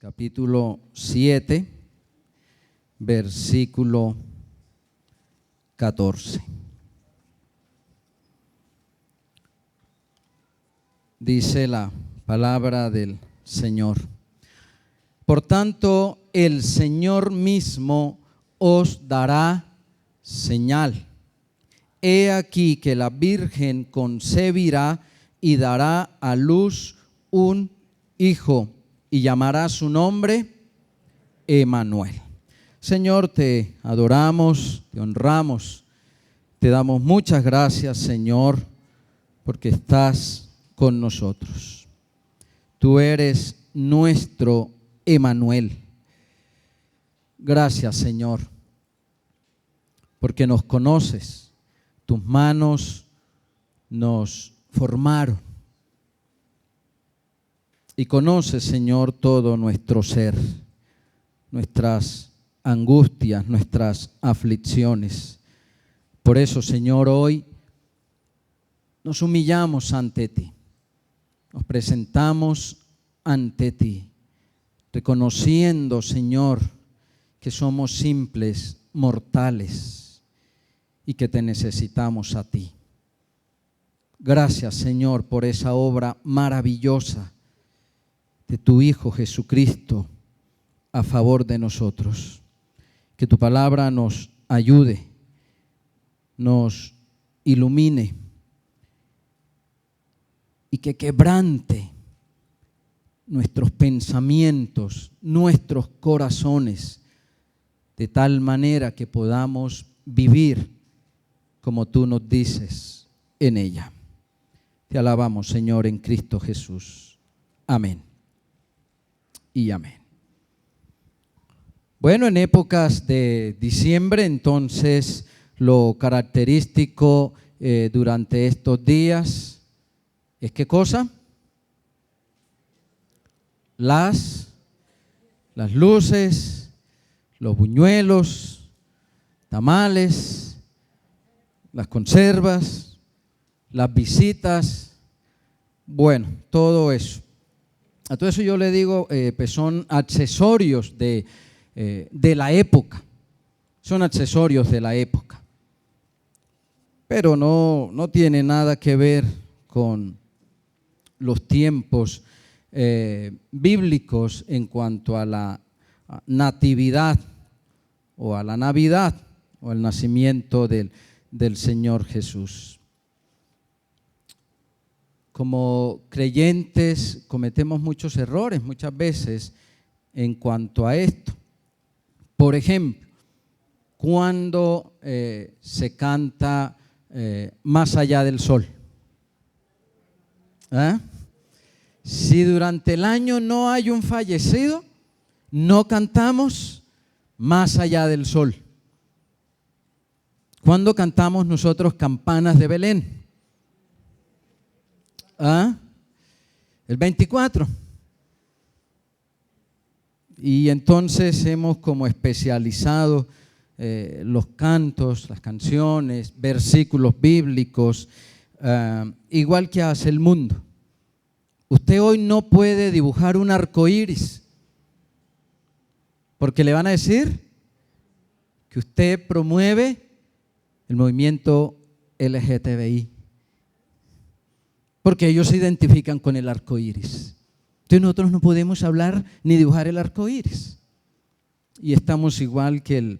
capítulo 7, versículo 14. Dice la palabra del Señor: por tanto, el Señor mismo os dará señal. He aquí que la Virgen concebirá y dará a luz un hijo, y llamará su nombre Emmanuel. Señor, te adoramos, te honramos, te damos muchas gracias, Señor, porque estás con nosotros. Tú eres nuestro Emmanuel. Gracias, Señor, porque nos conoces. Tus manos nos formaron. Y conoces, Señor, todo nuestro ser, nuestras angustias, nuestras aflicciones. Por eso, Señor, hoy nos humillamos ante ti. Nos presentamos ante ti, reconociendo, Señor, que somos simples mortales y que te necesitamos a ti. Gracias, Señor, por esa obra maravillosa de tu Hijo Jesucristo a favor de nosotros. Que tu palabra nos ayude, nos ilumine y que quebrante nuestros pensamientos, nuestros corazones, de tal manera que podamos vivir como tú nos dices en ella. Te alabamos, Señor, en Cristo Jesús. Amén y amén. Bueno, en épocas de diciembre, entonces, lo característico durante estos días es ¿qué cosa? Las luces, los buñuelos, tamales, las conservas, las visitas, bueno, todo eso. A todo eso yo le digo, pues son accesorios de la época, son accesorios de la época, pero no tiene nada que ver con los tiempos bíblicos en cuanto a la natividad o a la Navidad o al nacimiento del Señor Jesús. Como creyentes cometemos muchos errores muchas veces en cuanto a esto. Por ejemplo, cuando se canta Más allá del sol. Si durante el año no hay un fallecido, no cantamos Más allá del sol. ¿Cuándo cantamos nosotros campanas de Belén? El 24. Y entonces hemos como especializado los cantos, las canciones, versículos bíblicos, igual que hace el mundo. Usted hoy no puede dibujar un arco iris, porque le van a decir que usted promueve el movimiento LGTBI, porque ellos se identifican con el arco iris. Entonces nosotros no podemos hablar ni dibujar el arco iris. Y estamos igual que el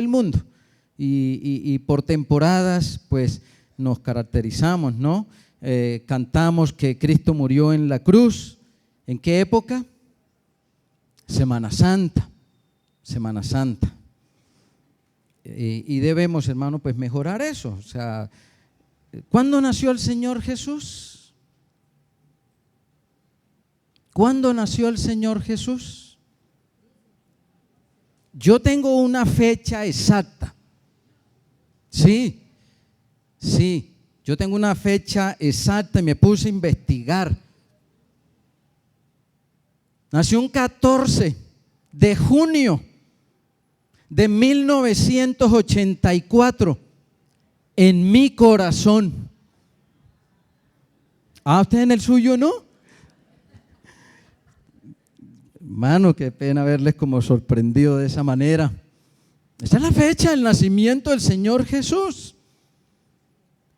mundo. Y por temporadas pues nos caracterizamos, ¿no? Cantamos que Cristo murió en la cruz. ¿En qué época? Semana Santa. Semana Santa. Y debemos, hermano, pues mejorar eso. O sea, ¿cuándo nació el Señor Jesús? ¿Cuándo nació el Señor Jesús? Yo tengo una fecha exacta. Sí, yo tengo una fecha exacta y me puse a investigar. Nació un 14 de junio de 1984 en mi corazón. ¿Usted en el suyo no? Hermano, qué pena verles como sorprendido de esa manera. Esta es la fecha del nacimiento del Señor Jesús.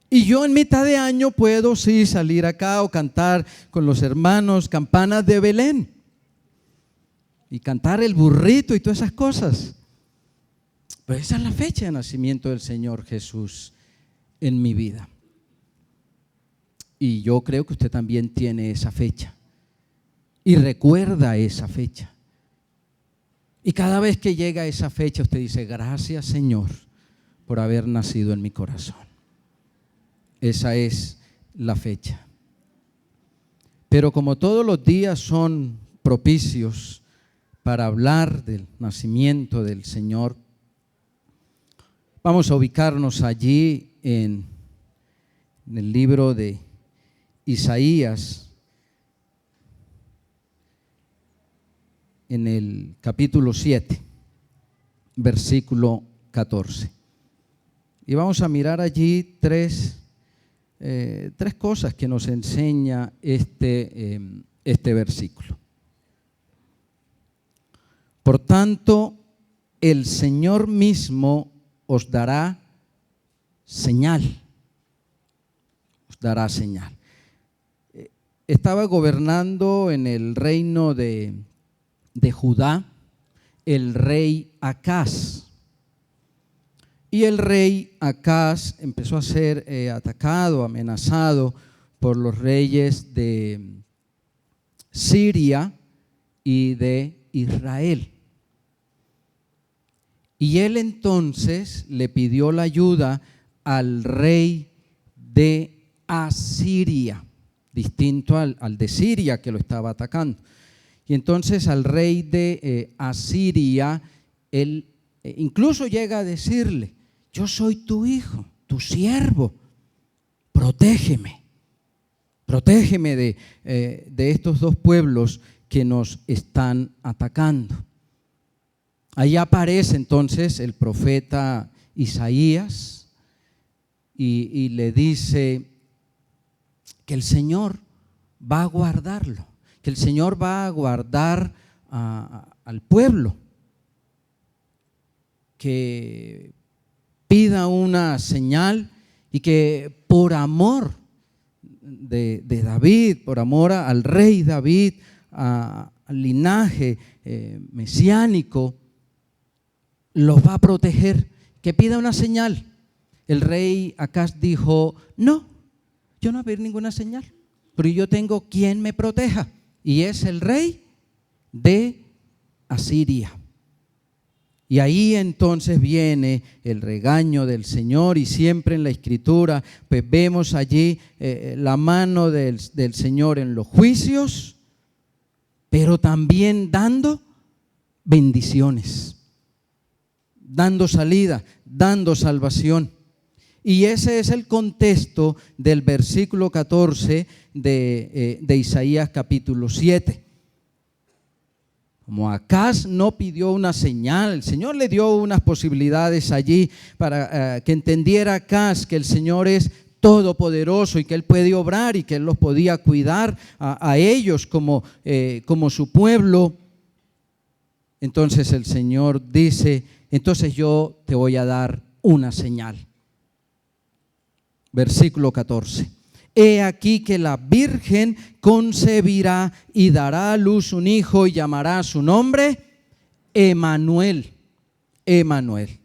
Y yo en mitad de año puedo sí salir acá o cantar con los hermanos campanas de Belén y cantar el burrito y todas esas cosas. Pero esa es la fecha de nacimiento del Señor Jesús en mi vida. Y yo creo que usted también tiene esa fecha y recuerda esa fecha. Y cada vez que llega esa fecha usted dice: gracias, Señor, por haber nacido en mi corazón. Esa es la fecha. Pero como todos los días son propicios para hablar del nacimiento del Señor, vamos a ubicarnos allí en el libro de Isaías, en el capítulo 7, versículo 14. Y vamos a mirar allí tres cosas que nos enseña este versículo. Por tanto, el Señor mismo os dará señal. Os dará señal. Estaba gobernando en el reino de Judá el rey Acaz. Y el rey Acaz empezó a ser atacado, amenazado por los reyes de Siria y de Israel. Y él entonces le pidió la ayuda al rey de Asiria, distinto al de Siria que lo estaba atacando. Y entonces al rey de Asiria, él incluso llega a decirle: yo soy tu hijo, tu siervo, protégeme de estos dos pueblos que nos están atacando. Ahí aparece entonces el profeta Isaías y le dice que el Señor va a guardarlo, que el Señor va a guardar al pueblo, que pida una señal y que por amor de David, por amor al rey David, al linaje mesiánico, los va a proteger, que pida una señal. El rey Acaz dijo: no, yo no voy a pedir ninguna señal, pero yo tengo quien me proteja, y es el rey de Asiria. Y ahí entonces viene el regaño del Señor, y siempre en la Escritura pues vemos allí la mano del Señor en los juicios, pero también dando bendiciones, dando salida, dando salvación. Y ese es el contexto del versículo 14 de Isaías capítulo 7. Como Acaz no pidió una señal, el Señor le dio unas posibilidades allí para que entendiera Acaz que el Señor es todopoderoso y que Él puede obrar y que Él los podía cuidar a ellos como su pueblo. Entonces el Señor dice: entonces yo te voy a dar una señal. Versículo 14. He aquí que la virgen concebirá y dará a luz un hijo y llamará su nombre Emmanuel. Emmanuel.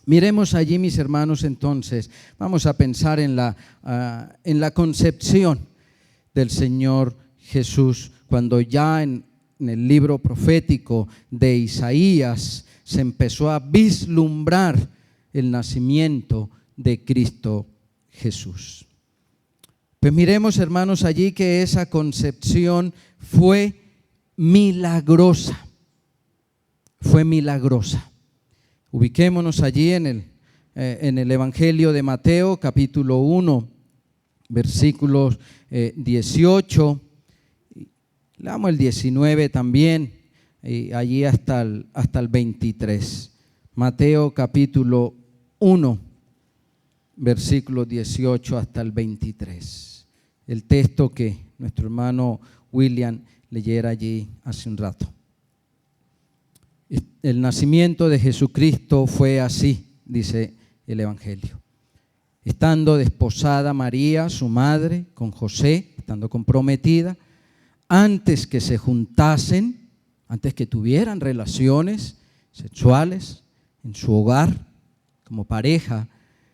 Miremos allí, mis hermanos, entonces. Vamos a pensar en la concepción del Señor Jesús, cuando ya en el libro profético de Isaías se empezó a vislumbrar el nacimiento de Cristo Jesús. Pues miremos, hermanos, allí que esa concepción fue milagrosa. Fue milagrosa. Ubiquémonos allí en el Evangelio de Mateo, capítulo 1, versículos 18. Leamos el 19 también, y allí hasta el 23. Mateo, capítulo 1, versículos 18 hasta el 23. El texto que nuestro hermano William leyera allí hace un rato. el nacimiento de Jesucristo fue así, dice el Evangelio. Estando desposada María, su madre, con José, estando comprometida, antes que se juntasen, antes que tuvieran relaciones sexuales en su hogar, como pareja,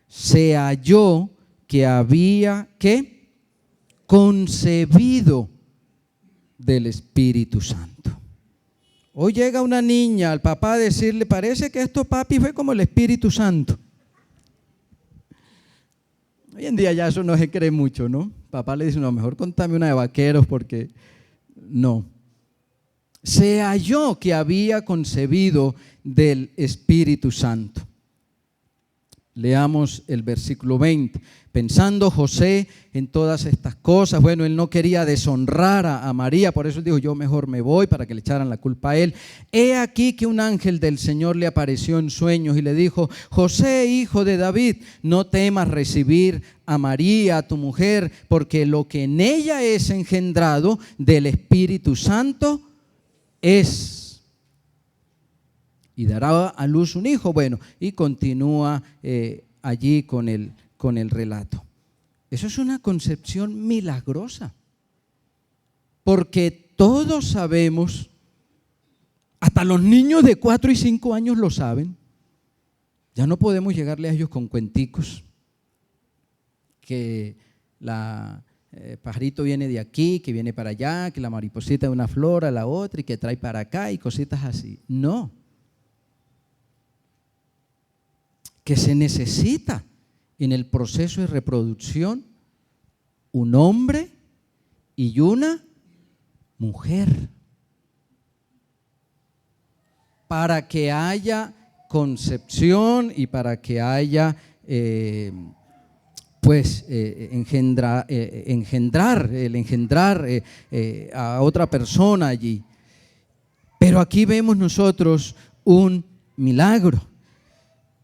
se halló que había, ¿qué? Concebido del Espíritu Santo. Hoy llega una niña al papá a decirle, parece que esto, papi, fue como el Espíritu Santo. Hoy en día ya eso no se cree mucho, ¿no? Papá le dice, no, mejor contame una de vaqueros porque no. Se halló que había concebido del Espíritu Santo. Leamos el versículo 20. Pensando José en todas estas cosas, bueno, él no quería deshonrar a María, por eso él dijo, yo mejor me voy para que le echaran la culpa a él. He aquí que un ángel del Señor le apareció en sueños y le dijo, José, hijo de David, no temas recibir a María, tu mujer, porque lo que en ella es engendrado del Espíritu Santo es. Y dará a luz un hijo. Bueno, y continúa allí con el relato. Eso es una concepción milagrosa, porque todos sabemos, hasta los niños de 4 y 5 años lo saben, ya no podemos llegarle a ellos con cuenticos, que pajarito viene de aquí, que viene para allá, que la mariposita de una flor a la otra y que trae para acá y cositas así. No. Que se necesita en el proceso de reproducción un hombre y una mujer para que haya concepción y para que haya engendrar a otra persona allí. Pero aquí vemos nosotros un milagro.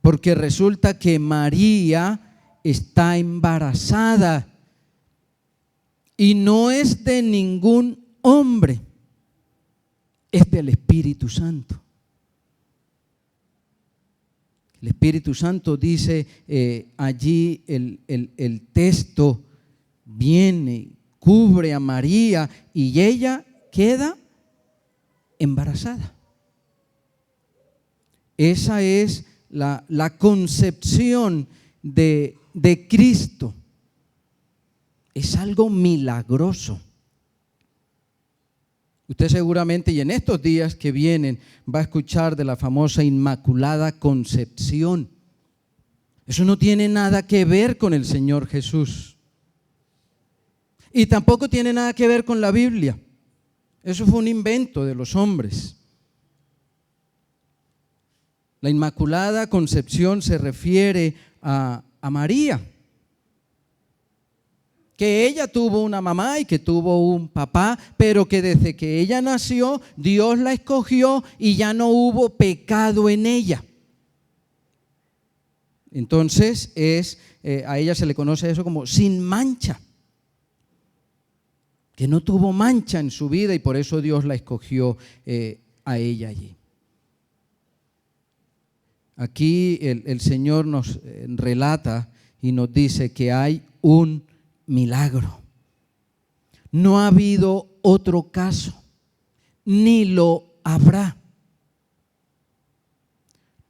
Porque resulta que María está embarazada y no es de ningún hombre, es del Espíritu Santo. El Espíritu Santo dice allí el texto, viene, cubre a María y ella queda embarazada. Esa es la concepción de Cristo. Es algo milagroso. Usted seguramente, y en estos días que vienen, va a escuchar de la famosa Inmaculada Concepción. Eso no tiene nada que ver con el Señor Jesús. Y tampoco tiene nada que ver con la Biblia. Eso fue un invento de los hombres. La Inmaculada Concepción se refiere a María, que ella tuvo una mamá y que tuvo un papá, pero que desde que ella nació, Dios la escogió y ya no hubo pecado en ella. Entonces a ella se le conoce eso como sin mancha, que no tuvo mancha en su vida y por eso Dios la escogió a ella allí. Aquí el Señor nos relata y nos dice que hay un milagro. No ha habido otro caso, ni lo habrá.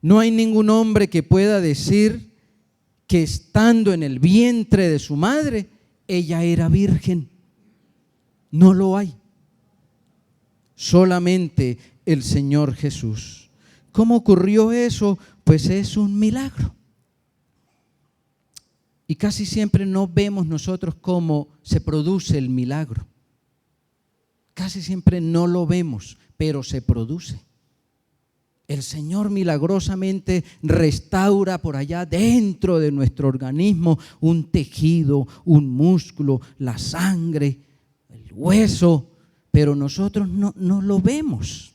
No hay ningún hombre que pueda decir que estando en el vientre de su madre, ella era virgen. No lo hay. Solamente el Señor Jesús. ¿Cómo ocurrió eso? Pues es un milagro. Y casi siempre no vemos nosotros cómo se produce el milagro. Casi siempre no lo vemos, pero se produce. El Señor milagrosamente restaura por allá dentro de nuestro organismo un tejido, un músculo, la sangre, el hueso, pero nosotros no lo vemos.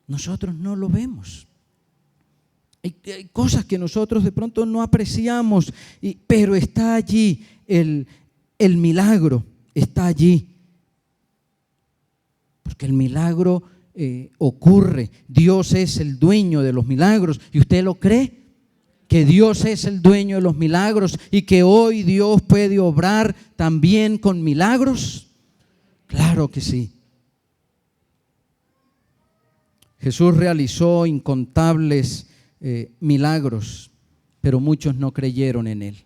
Nosotros no lo vemos. Hay cosas que nosotros de pronto no apreciamos, pero está allí el milagro, está allí. Porque el milagro ocurre. Dios es el dueño de los milagros. ¿Y usted lo cree? Que Dios es el dueño de los milagros y que hoy Dios puede obrar también con milagros. Claro que sí. Jesús realizó incontables milagros, pero muchos no creyeron en Él.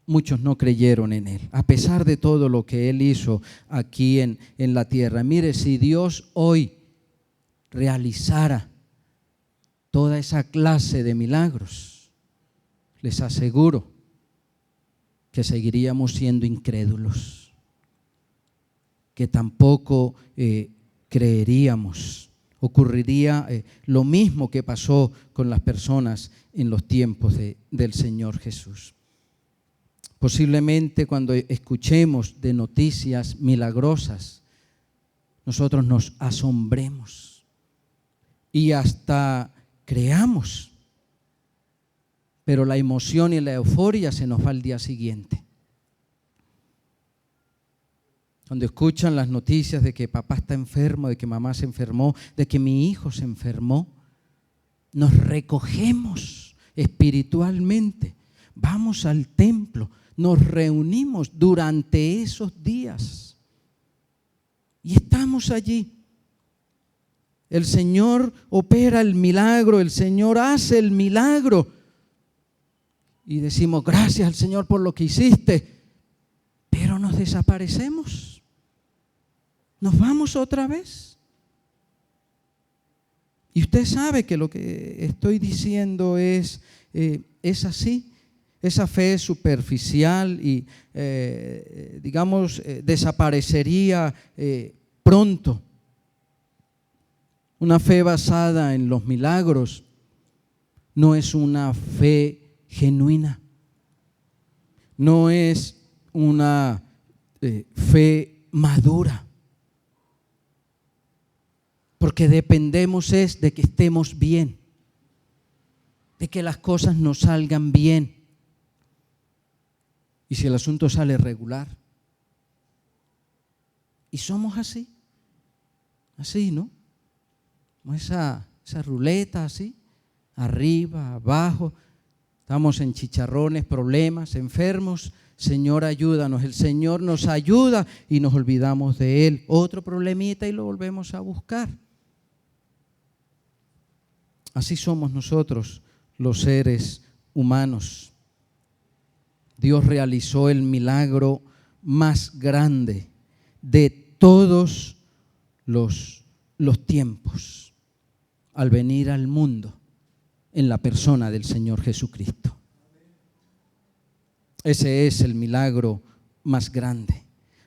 Muchos no creyeron en Él, a pesar de todo lo que Él hizo aquí en la tierra. Mire, si Dios hoy realizara toda esa clase de milagros, les aseguro que seguiríamos siendo incrédulos, que tampoco creeríamos. Ocurriría lo mismo que pasó con las personas en los tiempos del Señor Jesús. Posiblemente cuando escuchemos de noticias milagrosas, nosotros nos asombremos y hasta creamos, pero la emoción y la euforia se nos va al día siguiente. Cuando escuchan las noticias de que papá está enfermo, de que mamá se enfermó, de que mi hijo se enfermó, nos recogemos espiritualmente, vamos al templo, nos reunimos durante esos días y estamos allí. El Señor opera el milagro, el Señor hace el milagro y decimos gracias al Señor por lo que hiciste, pero nos desaparecemos, nos vamos otra vez. Y usted sabe que lo que estoy diciendo es así. Esa fe superficial y desaparecería pronto. Una fe basada en los milagros no es una fe genuina, no es una fe madura, porque dependemos es de que estemos bien, de que las cosas nos salgan bien. Y si el asunto sale regular, y somos así, ¿no? Como esa ruleta así, arriba, abajo, estamos en chicharrones, problemas, enfermos. Señor, ayúdanos. El Señor nos ayuda y nos olvidamos de Él. Otro problemita y lo volvemos a buscar. Así somos nosotros, los seres humanos. Dios realizó el milagro más grande de todos los tiempos al venir al mundo en la persona del Señor Jesucristo. Ese es el milagro más grande.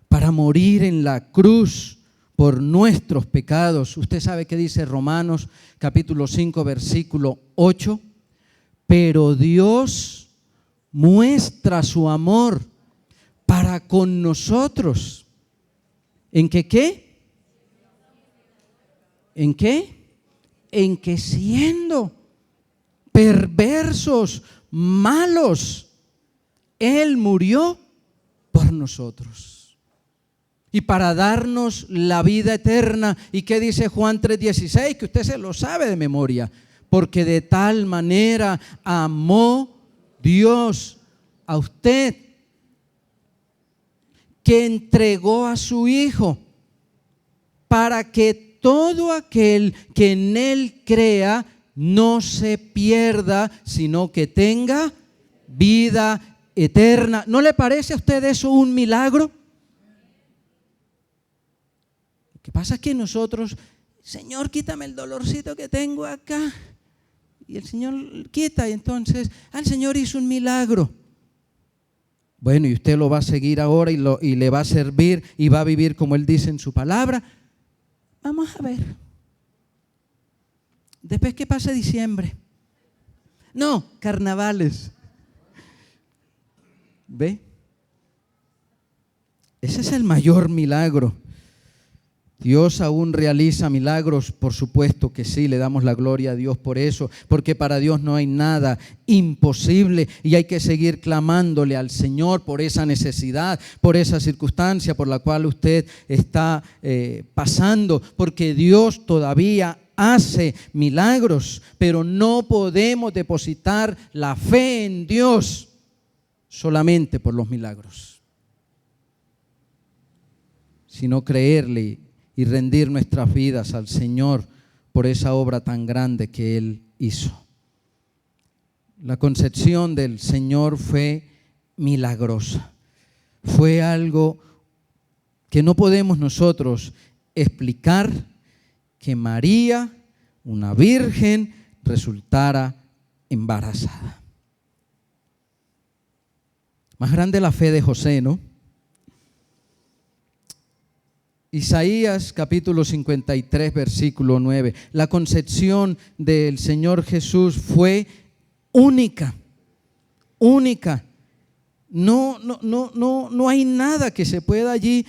Para morir en la cruz por nuestros pecados. Usted sabe qué dice Romanos capítulo 5 versículo 8. Pero Dios muestra su amor para con nosotros. ¿En que qué? ¿En qué? En que siendo perversos, malos, Él murió por nosotros. Y para darnos la vida eterna. ¿Y qué dice Juan 3:16? Que usted se lo sabe de memoria. Porque de tal manera amó Dios a usted, que entregó a su Hijo, para que todo aquel que en Él crea no se pierda, sino que tenga vida eterna. ¿No le parece a usted eso un milagro? Lo que pasa es que nosotros, Señor, quítame el dolorcito que tengo acá. Y el Señor quita, y entonces, el Señor hizo un milagro. Bueno, y usted lo va a seguir ahora y le va a servir y va a vivir como Él dice en su palabra. Vamos a ver. Después que pase diciembre. No, carnavales. ¿Ve? Ese es el mayor milagro Dios aún realiza milagros, por supuesto que sí, le damos la gloria a Dios por eso, porque para Dios no hay nada imposible y hay que seguir clamándole al Señor por esa necesidad, por esa circunstancia por la cual usted está pasando, porque Dios todavía hace milagros, pero no podemos depositar la fe en Dios solamente por los milagros, sino creerle y rendir nuestras vidas al Señor por esa obra tan grande que Él hizo. La concepción del Señor fue milagrosa. Fue algo que no podemos nosotros explicar, que María, una virgen, resultara embarazada. Más grande la fe de José, ¿no? Isaías capítulo 53, versículo 9. La concepción del Señor Jesús fue única, única. No hay nada que se pueda allí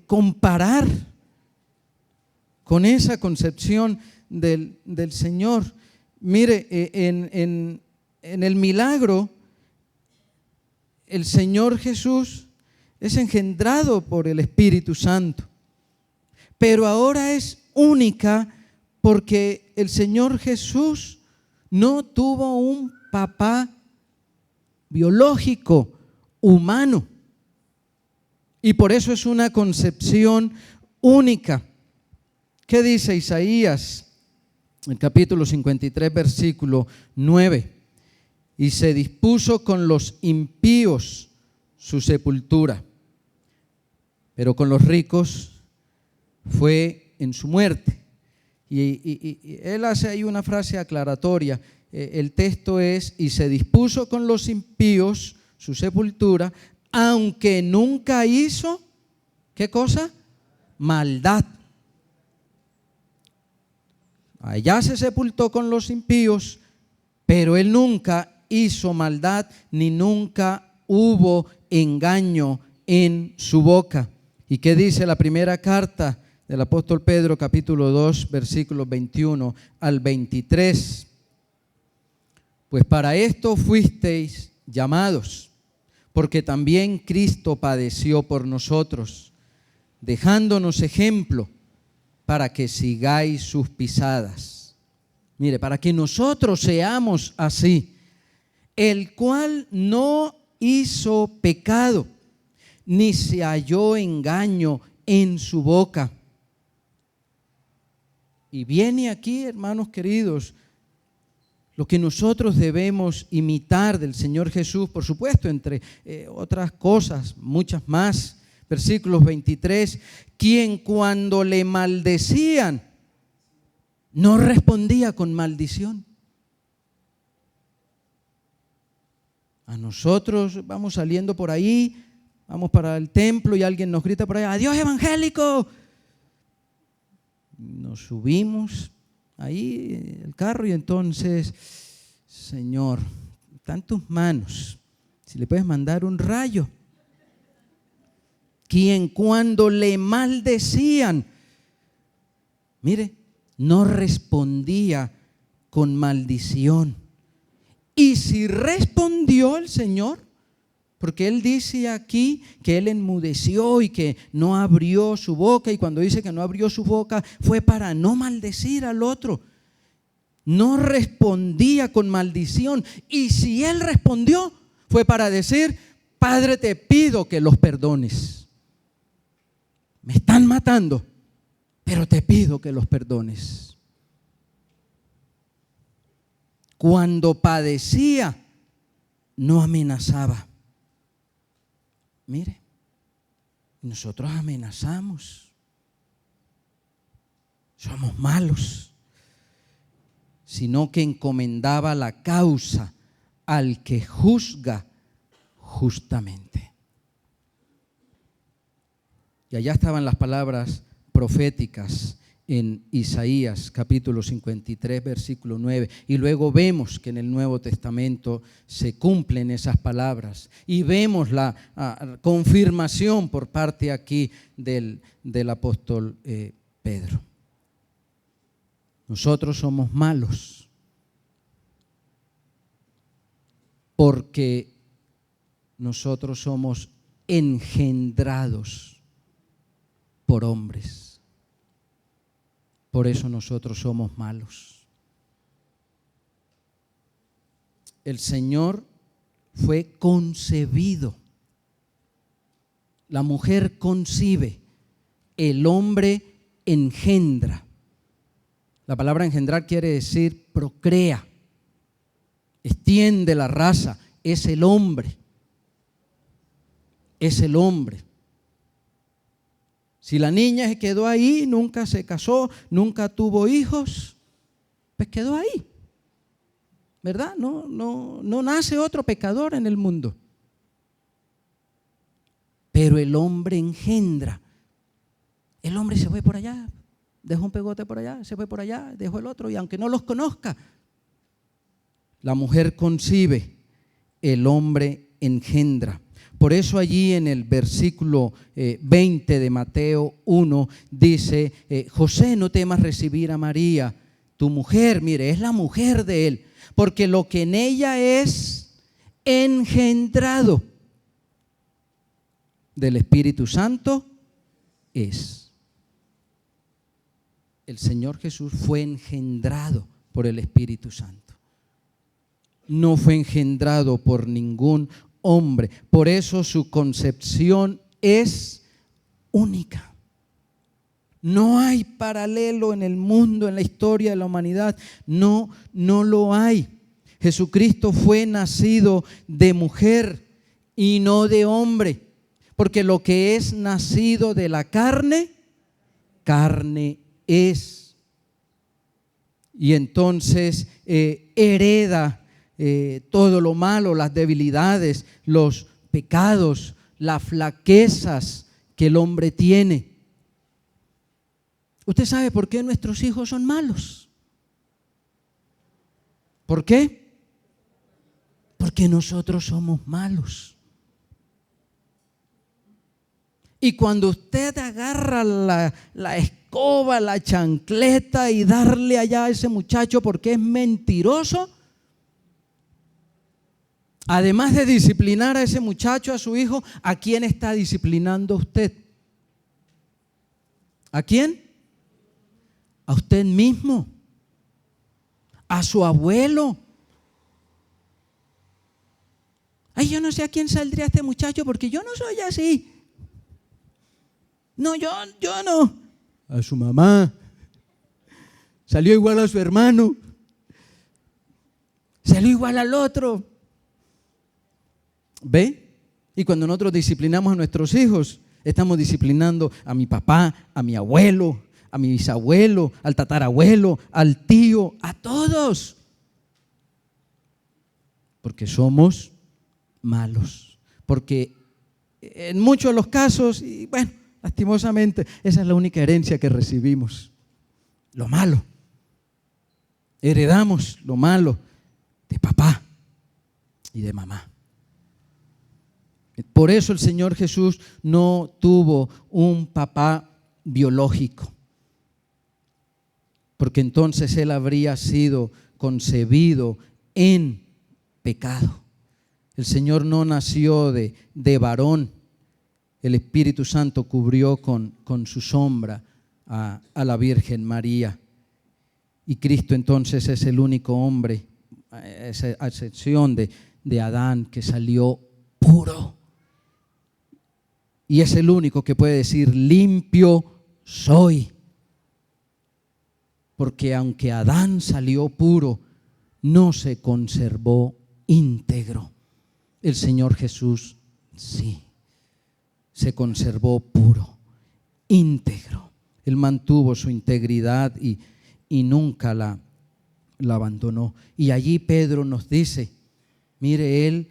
comparar con esa concepción del Señor. Mire, en el milagro, el Señor Jesús es engendrado por el Espíritu Santo. Pero ahora es única porque el Señor Jesús no tuvo un papá biológico, humano. Y por eso es una concepción única. ¿Qué dice Isaías? El capítulo 53, versículo 9. Y se dispuso con los impíos su sepultura, pero con los ricos fue en su muerte. Y él hace ahí una frase aclaratoria. El texto es: y se dispuso con los impíos su sepultura, aunque nunca hizo, ¿qué cosa? Maldad. Allá se sepultó con los impíos, pero él nunca hizo maldad, ni nunca hubo engaño en su boca. ¿Y qué dice la primera carta del apóstol Pedro, capítulo 2, versículos 21 al 23? Pues para esto fuisteis llamados, porque también Cristo padeció por nosotros, dejándonos ejemplo para que sigáis sus pisadas. Mire, para que nosotros seamos así, el cual no hizo pecado, ni se halló engaño en su boca. Y viene aquí, hermanos queridos, lo que nosotros debemos imitar del Señor Jesús, por supuesto, entre otras cosas, muchas más. Versículos 23, quien cuando le maldecían, no respondía con maldición. A nosotros vamos saliendo por ahí, vamos para el templo y alguien nos grita por ahí: ¡adiós, evangélico! Nos subimos ahí el carro y entonces: Señor, está en tus manos, si le puedes mandar un rayo. Quien cuando le maldecían, mire, no respondía con maldición. Y si respondió el Señor, porque Él dice aquí que Él enmudeció y que no abrió su boca, y cuando dice que no abrió su boca fue para no maldecir al otro. No respondía con maldición. Y si Él respondió, fue para decir: Padre, te pido que los perdones. Me están matando, pero te pido que los perdones. Cuando padecía, no amenazaba. Mire, nosotros amenazamos. Somos malos. Sino que encomendaba la causa al que juzga justamente. Y allá estaban las palabras proféticas en Isaías capítulo 53, versículo 9, y luego vemos que en el Nuevo Testamento se cumplen esas palabras y vemos la confirmación por parte aquí del apóstol Pedro. Nosotros somos malos porque nosotros somos engendrados por hombres. Por eso nosotros somos malos. El Señor fue concebido. La mujer concibe, el hombre engendra. La palabra engendrar quiere decir procrea, extiende la raza, es el hombre. Es el hombre. Si la niña se quedó ahí, nunca se casó, nunca tuvo hijos, pues quedó ahí, ¿verdad? No nace otro pecador en el mundo. Pero el hombre engendra. El hombre se fue por allá, dejó un pegote por allá, se fue por allá, dejó el otro, y aunque no los conozca, la mujer concibe, el hombre engendra. Por eso allí en el versículo 20 de Mateo 1 dice, José, no temas recibir a María, tu mujer, mire, es la mujer de él, porque lo que en ella es engendrado del Espíritu Santo es. El Señor Jesús fue engendrado por el Espíritu Santo. No fue engendrado por ningún hombre. Por eso su concepción es única. No hay paralelo en el mundo, en la historia de la humanidad. No lo hay. Jesucristo fue nacido de mujer y no de hombre. Porque lo que es nacido de la carne, carne es. Y entonces hereda todo lo malo, las debilidades, los pecados, las flaquezas que el hombre tiene. ¿Usted sabe por qué nuestros hijos son malos? ¿Por qué? Porque nosotros somos malos. Y cuando usted agarra la escoba, la chancleta y darle allá a ese muchacho porque es mentiroso, además de disciplinar a ese muchacho, a su hijo, ¿a quién está disciplinando usted? ¿A quién? A usted mismo, a su abuelo. Ay, yo no sé a quién saldría este muchacho porque yo no soy así. No, yo no. A su mamá. Salió igual a su hermano. Salió igual al otro. ¿Ve? Y cuando nosotros disciplinamos a nuestros hijos, estamos disciplinando a mi papá, a mi abuelo, a mi bisabuelo, al tatarabuelo, al tío, a todos. Porque somos malos. Porque en muchos de los casos, y bueno, lastimosamente, esa es la única herencia que recibimos. Lo malo. Heredamos lo malo de papá y de mamá. Por eso el Señor Jesús no tuvo un papá biológico, porque entonces Él habría sido concebido en pecado. El Señor no nació de varón. El Espíritu Santo cubrió con su sombra a la Virgen María. Y Cristo entonces es el único hombre, a excepción de Adán, que salió puro. Y es el único que puede decir, limpio soy. Porque aunque Adán salió puro, no se conservó íntegro. El Señor Jesús sí, se conservó puro, íntegro. Él mantuvo su integridad y nunca la abandonó. Y allí Pedro nos dice, mire, Él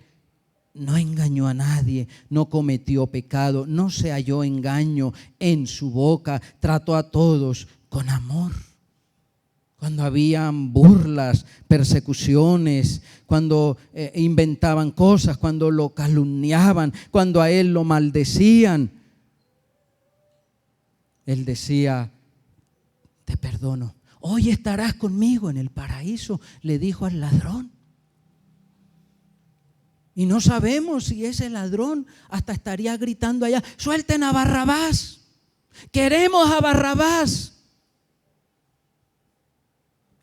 no engañó a nadie, no cometió pecado, no se halló engaño en su boca, trató a todos con amor. Cuando habían burlas, persecuciones, cuando inventaban cosas, cuando lo calumniaban, cuando a él lo maldecían, él decía: te perdono. Hoy estarás conmigo en el paraíso, le dijo al ladrón. Y no sabemos si ese ladrón hasta estaría gritando allá: suelten a Barrabás, queremos a Barrabás.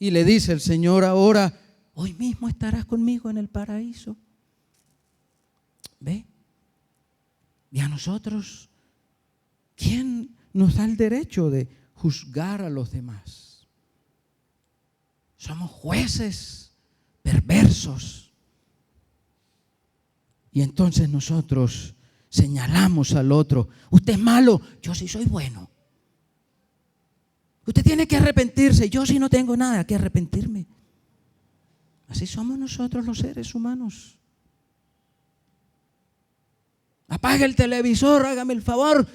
Y le dice el Señor ahora: hoy mismo estarás conmigo en el paraíso. ¿Ve? Y a nosotros, ¿quién nos da el derecho de juzgar a los demás? Somos jueces perversos. Y entonces nosotros señalamos al otro: usted es malo, yo sí soy bueno. Usted tiene que arrepentirse, yo sí no tengo nada que arrepentirme. Así somos nosotros los seres humanos. Apague el televisor, hágame el favor.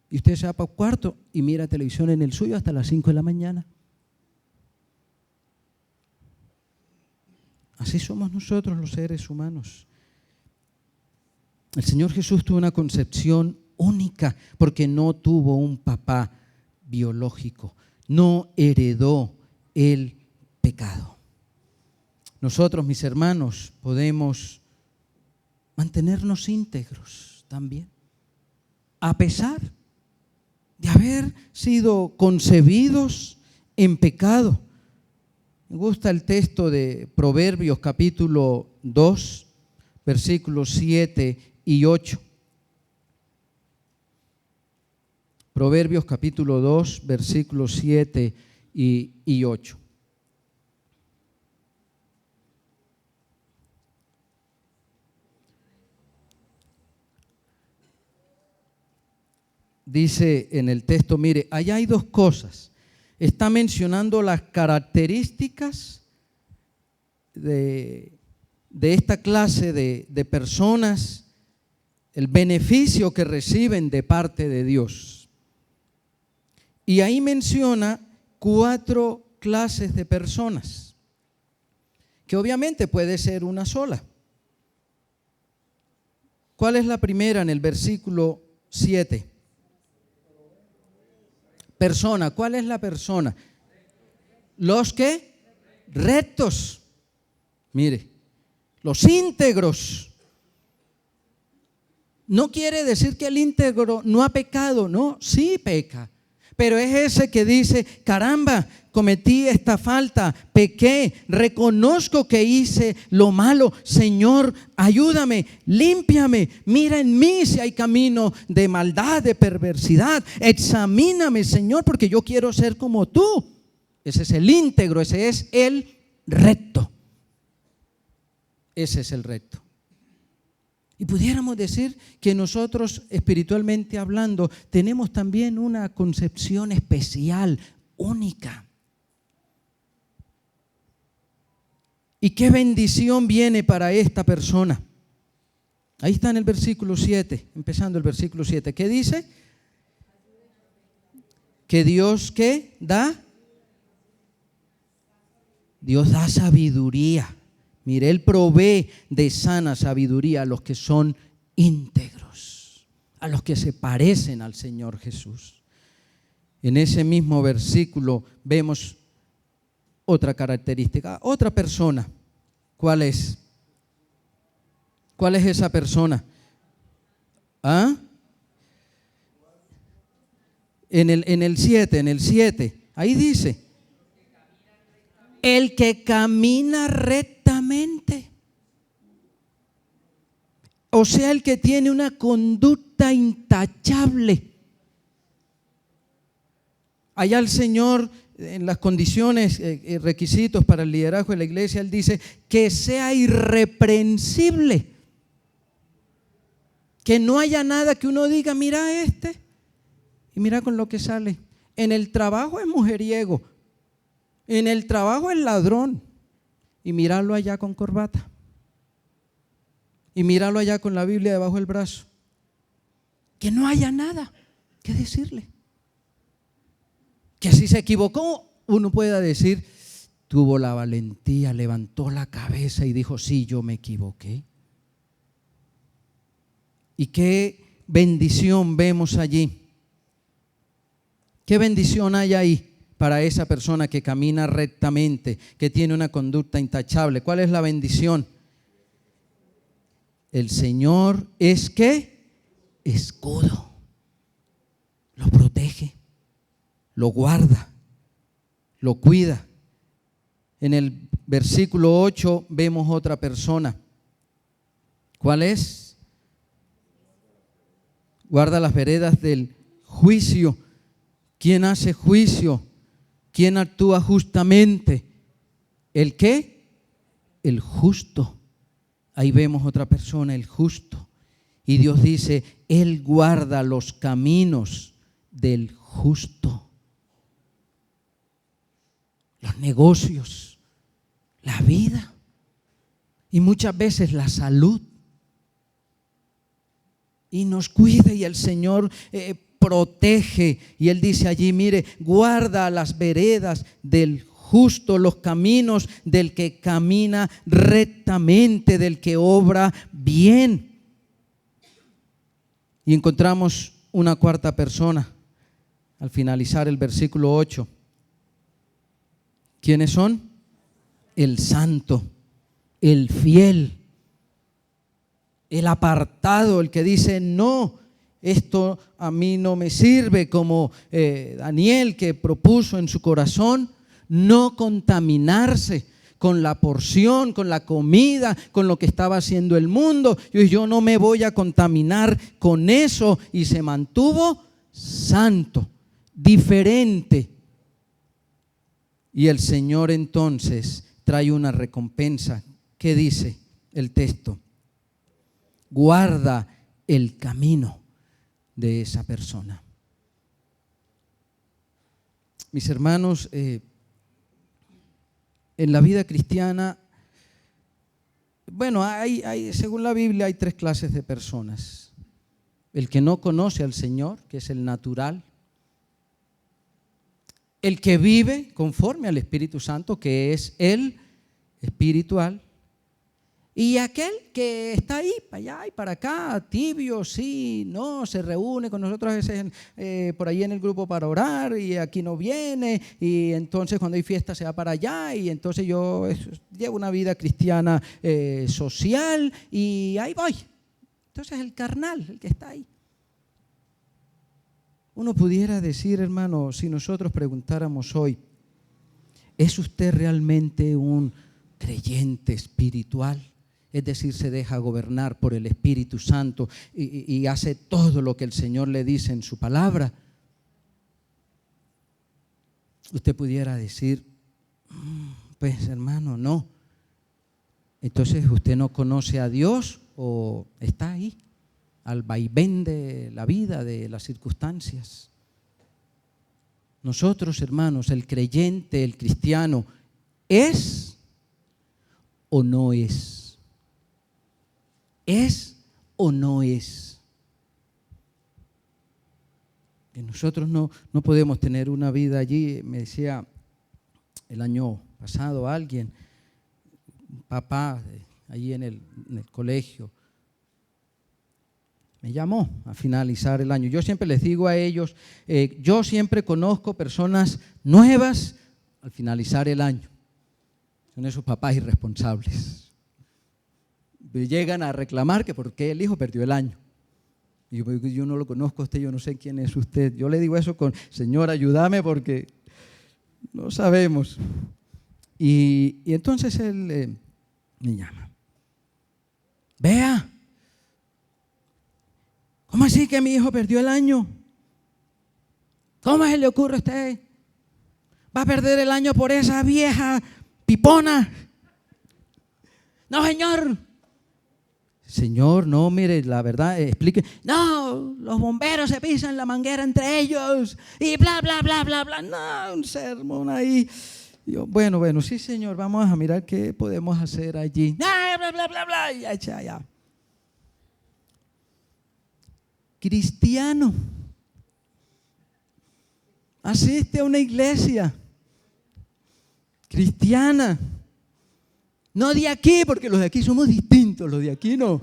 Y usted se va para el cuarto y mira televisión en el suyo hasta las 5 de la mañana. Así somos nosotros los seres humanos. El Señor Jesús tuvo una concepción única porque no tuvo un papá biológico, no heredó el pecado. Nosotros, mis hermanos, podemos mantenernos íntegros también, a pesar de haber sido concebidos en pecado. Me gusta el texto de Proverbios capítulo 2, versículos 7 y 8. Proverbios capítulo 2, versículos 7 y 8. Dice en el texto, mire, allá hay dos cosas. Está mencionando las características de esta clase de personas, el beneficio que reciben de parte de Dios. Y ahí menciona 4 clases de personas, que obviamente puede ser una sola. ¿Cuál es la primera en el versículo 7? Persona. ¿Cuál es la persona? Los que rectos. Mire, los íntegros. No quiere decir que el íntegro no ha pecado, no, sí peca. Pero es ese que dice: caramba, cometí esta falta, pequé, reconozco que hice lo malo. Señor, ayúdame, límpiame, mira en mí si hay camino de maldad, de perversidad. Examíname, Señor, porque yo quiero ser como tú. Ese es el íntegro, ese es el recto. Ese es el recto. Y pudiéramos decir que nosotros, espiritualmente hablando, tenemos también una concepción especial, única. ¿Y qué bendición viene para esta persona? Ahí está en el versículo 7, empezando el versículo 7. ¿Qué dice? Que Dios, ¿qué? Da. Dios da sabiduría. Mire, Él provee de sana sabiduría a los que son íntegros, a los que se parecen al Señor Jesús. En ese mismo versículo vemos otra característica, otra persona. ¿Cuál es? ¿Cuál es esa persona? ¿Ah? En el 7, ahí dice: el que camina rectamente. O sea, el que tiene una conducta intachable. Allá el Señor, en las condiciones, requisitos para el liderazgo de la iglesia, Él dice que sea irreprensible. Que no haya nada que uno diga: mira y mira con lo que sale. En el trabajo es mujeriego. En el trabajo es ladrón, y míralo allá con corbata, y míralo allá con la Biblia debajo del brazo. Que no haya nada que decirle. Que si se equivocó, uno pueda decir, tuvo la valentía, levantó la cabeza y dijo, sí, yo me equivoqué. Y qué bendición vemos allí. ¿Qué bendición hay ahí para esa persona que camina rectamente, que tiene una conducta intachable? ¿Cuál es la bendición? El Señor es ¿qué? Escudo. Lo protege, lo guarda, lo cuida. En el versículo 8 vemos otra persona. ¿Cuál es? Guarda las veredas del juicio. ¿Quién hace juicio? ¿Quién actúa justamente? ¿El qué? El justo. Ahí vemos otra persona, el justo. Y Dios dice, Él guarda los caminos del justo. Los negocios, la vida y muchas veces la salud. Y nos cuida y el Señor protege. Y Él dice allí, mire, guarda las veredas del justo, los caminos del que camina rectamente, del que obra bien. Y encontramos una cuarta persona al finalizar el versículo 8. ¿Quiénes son? El santo, el fiel, el apartado, el que dice, no, esto a mí no me sirve, como Daniel, que propuso en su corazón no contaminarse con la porción, con la comida, con lo que estaba haciendo el mundo. Yo no me voy a contaminar con eso, y se mantuvo santo, diferente. Y el Señor entonces trae una recompensa. ¿Qué dice el texto? Guarda el camino de esa persona. Mis hermanos, en la vida cristiana, bueno, según la Biblia hay 3 clases de personas. El que no conoce al Señor, que es el natural. El que vive conforme al Espíritu Santo, que es el espiritual. Y aquel que está ahí, para allá y para acá, tibio, sí, no, se reúne con nosotros a veces por ahí en el grupo para orar, y aquí no viene, y entonces cuando hay fiesta se va para allá, y entonces yo llevo una vida cristiana social, y ahí voy. Entonces el carnal, el que está ahí. Uno pudiera decir, hermano, si nosotros preguntáramos hoy, ¿es usted realmente un creyente espiritual? Es decir, se deja gobernar por el Espíritu Santo y hace todo lo que el Señor le dice en su palabra. Usted pudiera decir, pues hermano, no. Entonces usted no conoce a Dios o está ahí, al vaivén de la vida, de las circunstancias. Nosotros, hermanos, el creyente, el cristiano, ¿es o no es? ¿Es o no es? Y nosotros no podemos tener una vida allí. Me decía el año pasado alguien, un papá allí en el colegio, me llamó a finalizar el año. Yo siempre les digo a ellos, yo siempre conozco personas nuevas al finalizar el año. Son esos papás irresponsables. Llegan a reclamar que por qué el hijo perdió el año. Y yo no lo conozco a usted, yo no sé quién es usted. Yo le digo eso con, Señor, ayúdame porque no sabemos. Y entonces él me llama. Vea, ¿cómo así que mi hijo perdió el año? ¿Cómo se le ocurre a usted? ¿Va a perder el año por esa vieja pipona? No, señor. Señor, no, mire, la verdad, explique. No, los bomberos se pisan la manguera entre ellos y bla, bla, bla, bla, bla. No, un sermón ahí. Yo, bueno, sí, señor, vamos a mirar qué podemos hacer allí. Bla, bla, bla, bla, bla, ya. Cristiano. Asiste a una iglesia cristiana. No de aquí, porque los de aquí somos distintos, los de aquí no.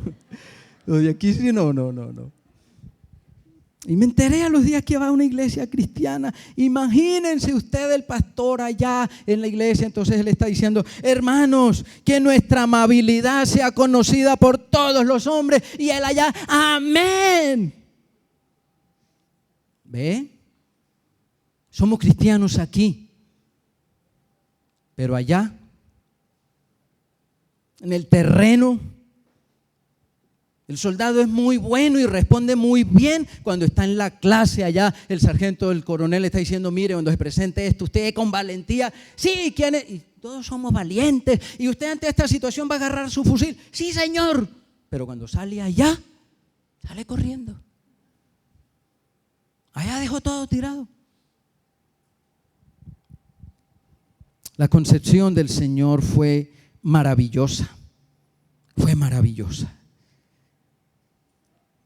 Los de aquí sí, no. Y me enteré a los días que va a una iglesia cristiana. Imagínense usted el pastor allá en la iglesia. Entonces él está diciendo: hermanos, que nuestra amabilidad sea conocida por todos los hombres. Y él allá: amén. ¿Ve? Somos cristianos aquí, pero allá, en el terreno, el soldado es muy bueno y responde muy bien. Cuando está en la clase allá, el sargento, el coronel está diciendo: mire, cuando se presente esto, usted con valentía. Sí, ¿quién es? Y todos somos valientes. Y usted ante esta situación va a agarrar su fusil. Sí, señor. Pero cuando sale allá, sale corriendo. Allá dejó todo tirado. La concepción del Señor fue maravillosa. Fue maravillosa.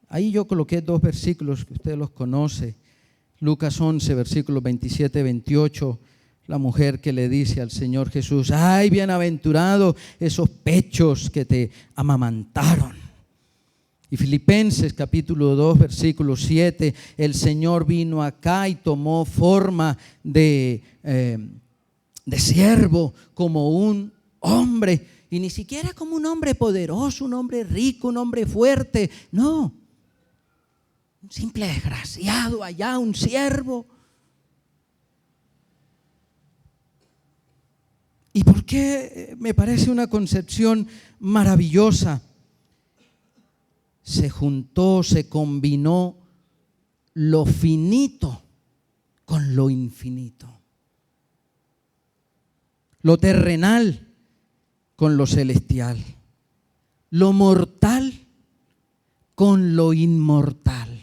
Ahí yo coloqué 2 versículos que usted los conoce. Lucas 11, versículos 27, 28. La mujer que le dice al Señor Jesús: ay, bienaventurado esos pechos que te amamantaron. Y Filipenses capítulo 2, versículo 7. El Señor vino acá y tomó forma de siervo, como un hombre. Y ni siquiera como un hombre poderoso, un hombre rico, un hombre fuerte. No. Un simple desgraciado allá, un siervo. ¿Y por qué me parece una concepción maravillosa? Se juntó, se combinó lo finito con lo infinito. Lo terrenal con lo celestial. Lo mortal con lo inmortal.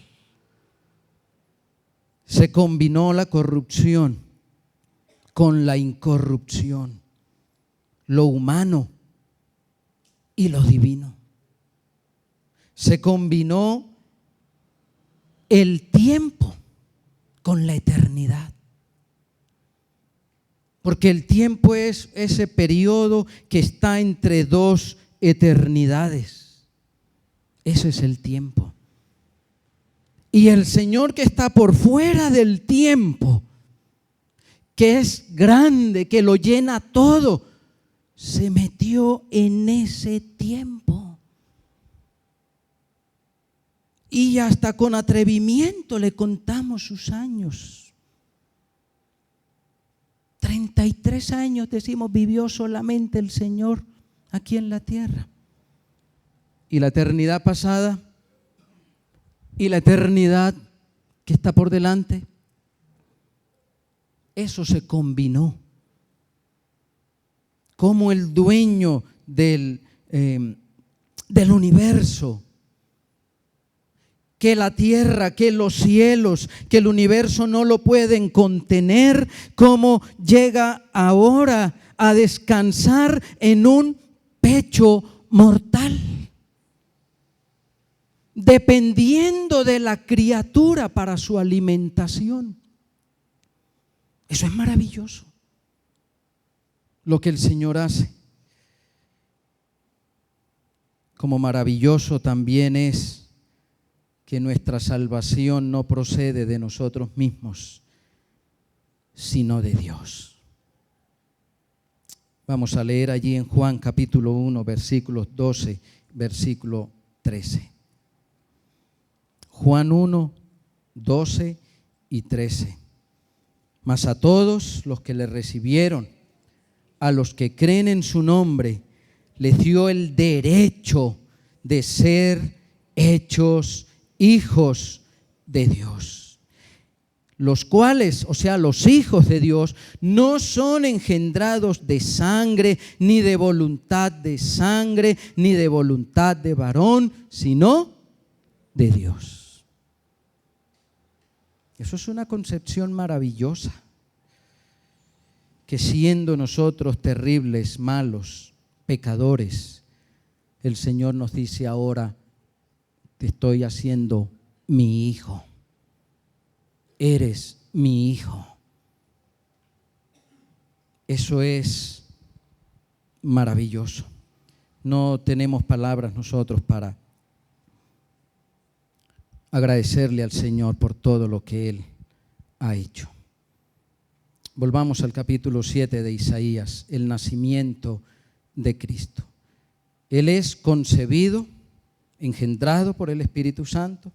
Se combinó la corrupción con la incorrupción, lo humano y lo divino. Se combinó el tiempo con la eternidad. Porque el tiempo es ese periodo que está entre 2 eternidades. Ese es el tiempo. Y el Señor, que está por fuera del tiempo, que es grande, que lo llena todo, se metió en ese tiempo. Y hasta con atrevimiento le contamos sus años. 33 años, decimos, vivió solamente el Señor aquí en la tierra. Y la eternidad pasada y la eternidad que está por delante, eso se combinó. Como el dueño del universo, que la tierra, que los cielos, que el universo no lo pueden contener, como llega ahora a descansar en un pecho mortal, dependiendo de la criatura para su alimentación. Eso es maravilloso, lo que el Señor hace. Como maravilloso también es que nuestra salvación no procede de nosotros mismos, sino de Dios. Vamos a leer allí en Juan capítulo 1, versículos 12, versículo 13. Juan 1, 12 y 13. Mas a todos los que le recibieron, a los que creen en su nombre, les dio el derecho de ser hechos hijos de Dios. Los cuales, o sea, los hijos de Dios, no son engendrados de sangre, ni de voluntad de sangre, ni de voluntad de varón, sino de Dios. Eso es una concepción maravillosa, que siendo nosotros terribles, malos, pecadores, el Señor nos dice ahora: te estoy haciendo mi hijo, eres mi hijo, Eso es maravilloso. No tenemos palabras nosotros para agradecerle al Señor por todo lo que Él ha hecho. Volvamos al capítulo 7 de Isaías, el nacimiento de Cristo. Él es concebido, engendrado por el Espíritu Santo,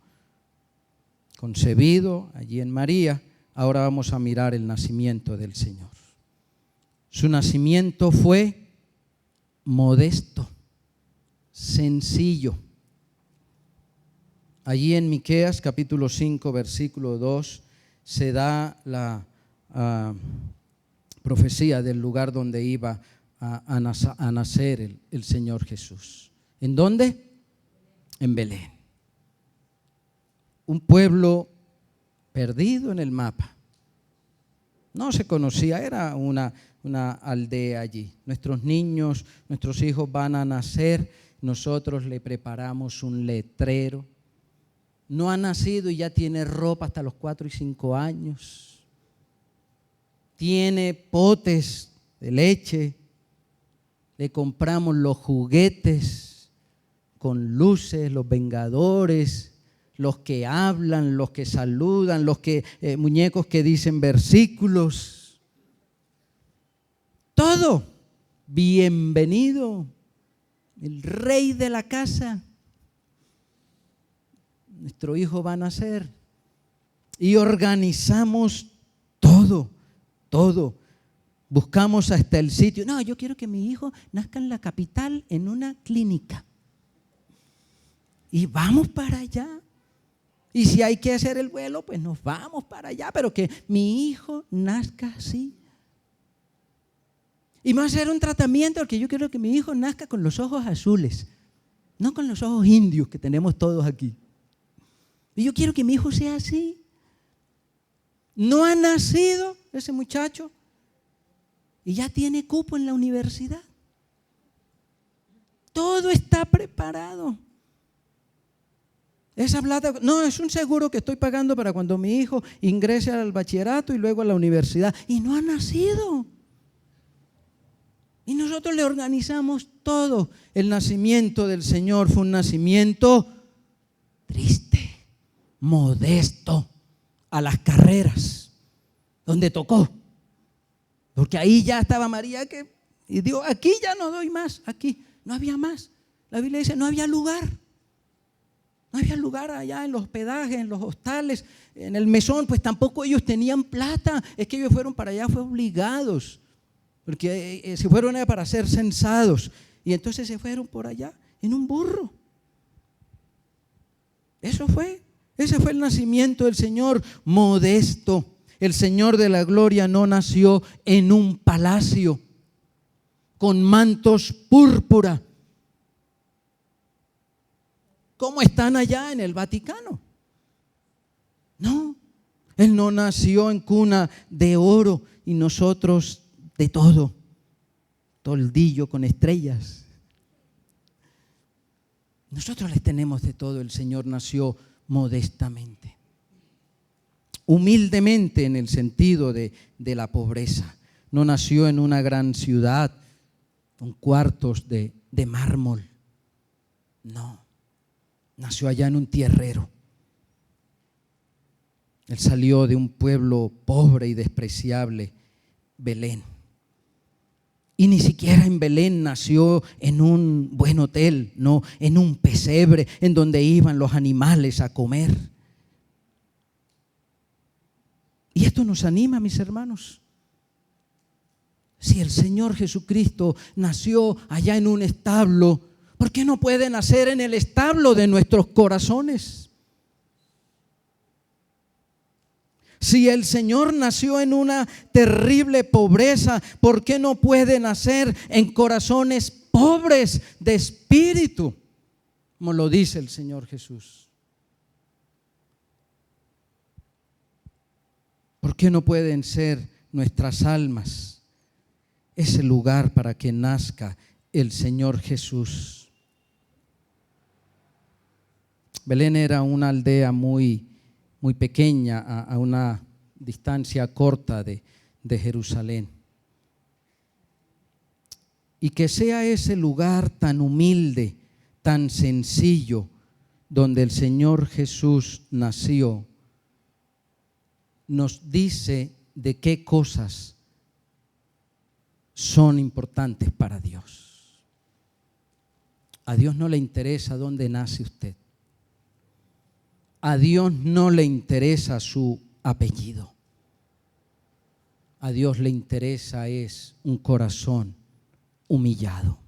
concebido allí en María. Ahora vamos a mirar el nacimiento del Señor. Su nacimiento fue modesto, sencillo. Allí en Miqueas capítulo 5 versículo 2 se da la profecía del lugar donde iba a nacer el Señor Jesús. ¿En dónde? En Belén. Un pueblo perdido en el mapa. No se conocía, era una aldea allí. Nuestros niños, nuestros hijos van a nacer, nosotros le preparamos un letrero. No ha nacido y ya tiene ropa hasta los 4 y 5 años. Tiene potes de leche. Le compramos los juguetes con luces, los vengadores, los que hablan, los que saludan, muñecos que dicen versículos. Todo. Bienvenido, el rey de la casa. Nuestro hijo va a nacer. Y organizamos todo. Buscamos hasta el sitio. No, yo quiero que mi hijo nazca en la capital, en una clínica. Y vamos para allá. Y si hay que hacer el vuelo, pues nos vamos para allá. Pero que mi hijo nazca así. Y vamos a hacer un tratamiento porque yo quiero que mi hijo nazca con los ojos azules. No con los ojos indios que tenemos todos aquí. Y yo quiero que mi hijo sea así. No ha nacido ese muchacho y ya tiene cupo en la universidad. Todo está preparado. Esa plata, no, es un seguro que estoy pagando para cuando mi hijo ingrese al bachillerato y luego a la universidad. Y no ha nacido. Y nosotros le organizamos todo. El nacimiento del Señor fue un nacimiento triste, modesto, a las carreras, donde tocó. Porque ahí ya estaba María y dijo, aquí ya no doy más, aquí no había más. La Biblia dice, no había lugar. No había lugar allá en los hospedajes, en los hostales, en el mesón, pues tampoco ellos tenían plata. Es que ellos fueron para allá, fue obligados. Porque se fueron para ser censados. Y entonces se fueron por allá en un burro. Ese fue el nacimiento del Señor, modesto. El Señor de la gloria no nació en un palacio con mantos púrpura, como están allá en el Vaticano. No, Él no nació en cuna de oro y nosotros de todo, toldillo con estrellas. Nosotros les tenemos de todo. El Señor nació modestamente, humildemente en el sentido de la pobreza. No nació en una gran ciudad con cuartos de mármol. No, nació allá en un tierrero. Él salió de un pueblo pobre y despreciable, Belén. Y ni siquiera en Belén nació en un buen hotel, no, en un pesebre en donde iban los animales a comer. Y esto nos anima, mis hermanos. Si el Señor Jesucristo nació allá en un establo, ¿por qué no puede nacer en el establo de nuestros corazones? Si el Señor nació en una terrible pobreza, ¿por qué no puede nacer en corazones pobres de espíritu? Como lo dice el Señor Jesús. ¿Por qué no pueden ser nuestras almas ese lugar para que nazca el Señor Jesús? Belén era una aldea muy pequeña, a una distancia corta de Jerusalén. y que sea ese lugar tan humilde, tan sencillo, donde el Señor Jesús nació, nos dice de qué cosas son importantes para Dios. A Dios no le interesa dónde nace usted. A Dios no le interesa su apellido. A Dios le interesa es un corazón humillado.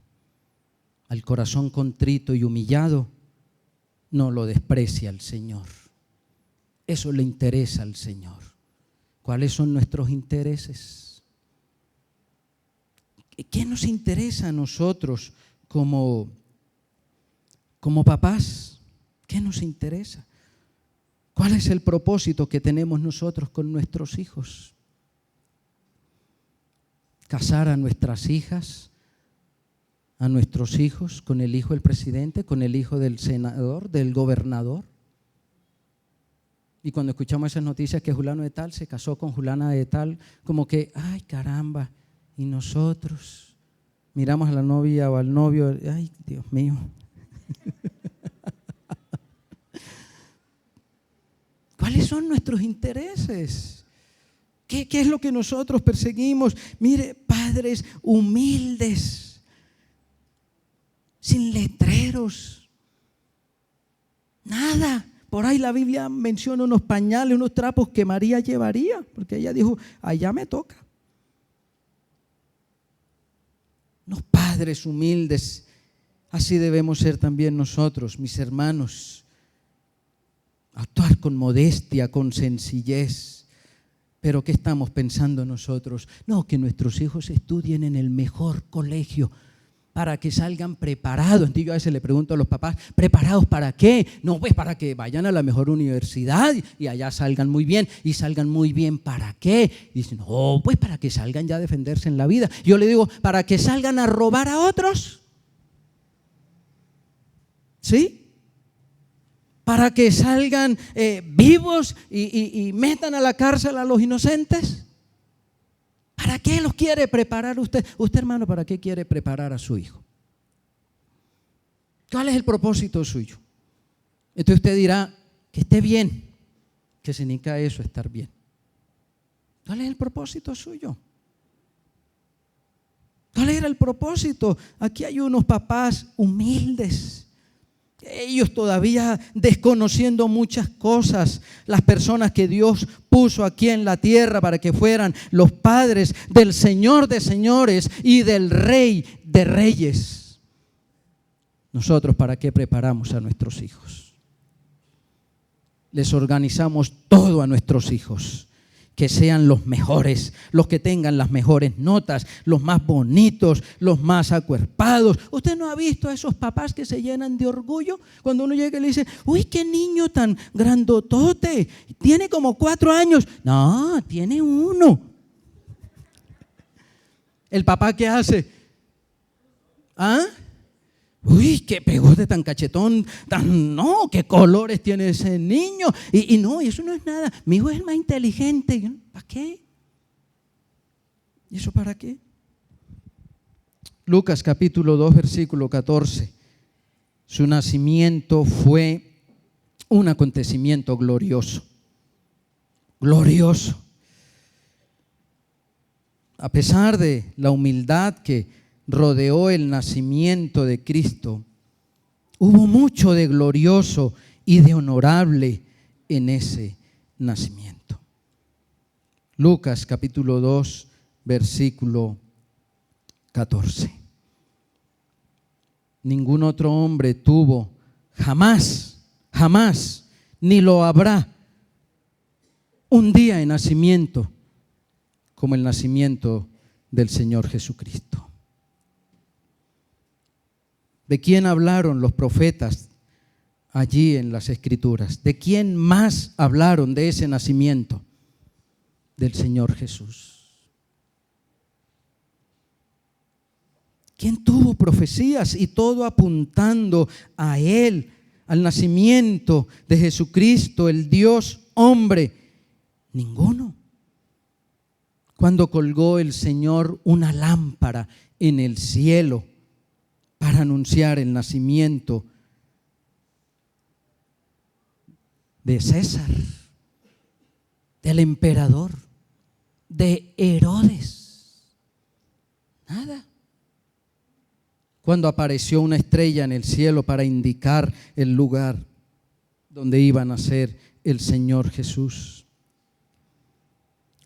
Al corazón contrito y humillado no lo desprecia el Señor. Eso le interesa al Señor. ¿Cuáles son nuestros intereses? ¿Qué nos interesa a nosotros como papás? ¿Qué nos interesa? ¿Cuál es el propósito que tenemos nosotros con nuestros hijos? ¿Casar a nuestras hijas, a nuestros hijos con el hijo del presidente, con el hijo del senador, del gobernador? Y cuando escuchamos esas noticias que fulano de tal se casó con fulana de tal, como que, ay caramba, y nosotros miramos a la novia o al novio, ay Dios mío. ¿Cuáles son nuestros intereses? ¿Qué es lo que nosotros perseguimos? Mire, padres humildes, sin letreros, nada. Por ahí la Biblia menciona unos pañales, unos trapos que María llevaría, porque ella dijo, allá me toca. Unos padres humildes, así debemos ser también nosotros, mis hermanos. Actuar con modestia, con sencillez. Pero ¿qué estamos pensando nosotros? No, que nuestros hijos estudien en el mejor colegio para que salgan preparados. Entonces yo a veces le pregunto a los papás, ¿preparados para qué? No, pues para que vayan a la mejor universidad y allá salgan muy bien. ¿Y salgan muy bien para qué? Y dicen, no, pues para que salgan ya a defenderse en la vida. Yo le digo, ¿para que salgan a robar a otros? ¿Sí? ¿Para que salgan vivos y metan a la cárcel a los inocentes? ¿Para qué los quiere preparar usted? Usted, hermano, ¿para qué quiere preparar a su hijo? ¿Cuál es el propósito suyo? Entonces usted dirá, que esté bien, que significa eso, estar bien. ¿Cuál es el propósito suyo? ¿Cuál era el propósito? Aquí hay unos papás humildes. Ellos todavía desconociendo muchas cosas, las personas que Dios puso aquí en la tierra para que fueran los padres del Señor de señores y del Rey de reyes. Nosotros, ¿para qué preparamos a nuestros hijos? Les organizamos todo a nuestros hijos. Que sean los mejores, los que tengan las mejores notas, los más bonitos, los más acuerpados. ¿Usted no ha visto a esos papás que se llenan de orgullo? Cuando uno llega y le dice, uy, qué niño tan grandotote, tiene como 4 años. No, tiene 1. ¿El papá qué hace? ¿Ah? Uy, qué pegote tan cachetón, no, qué colores tiene ese niño. Y no, eso no es nada. Mi hijo es el más inteligente. ¿Para qué? ¿Y eso para qué? Lucas capítulo 2, versículo 14. Su nacimiento fue un acontecimiento glorioso. Glorioso. A pesar de la humildad que rodeó el nacimiento de Cristo, hubo mucho de glorioso y de honorable en ese nacimiento. Lucas capítulo 2, versículo 14. Ningún otro hombre tuvo jamás, ni lo habrá un día de nacimiento como el nacimiento del Señor Jesucristo. ¿De quién hablaron los profetas allí en las Escrituras? ¿De quién más hablaron de ese nacimiento? Del Señor Jesús. ¿Quién tuvo profecías y todo apuntando a Él, al nacimiento de Jesucristo, el Dios hombre? Ninguno. Cuando colgó el Señor una lámpara en el cielo para anunciar el nacimiento de César, del emperador, de Herodes. Nada. Cuando apareció una estrella en el cielo para indicar el lugar donde iba a nacer el Señor Jesús.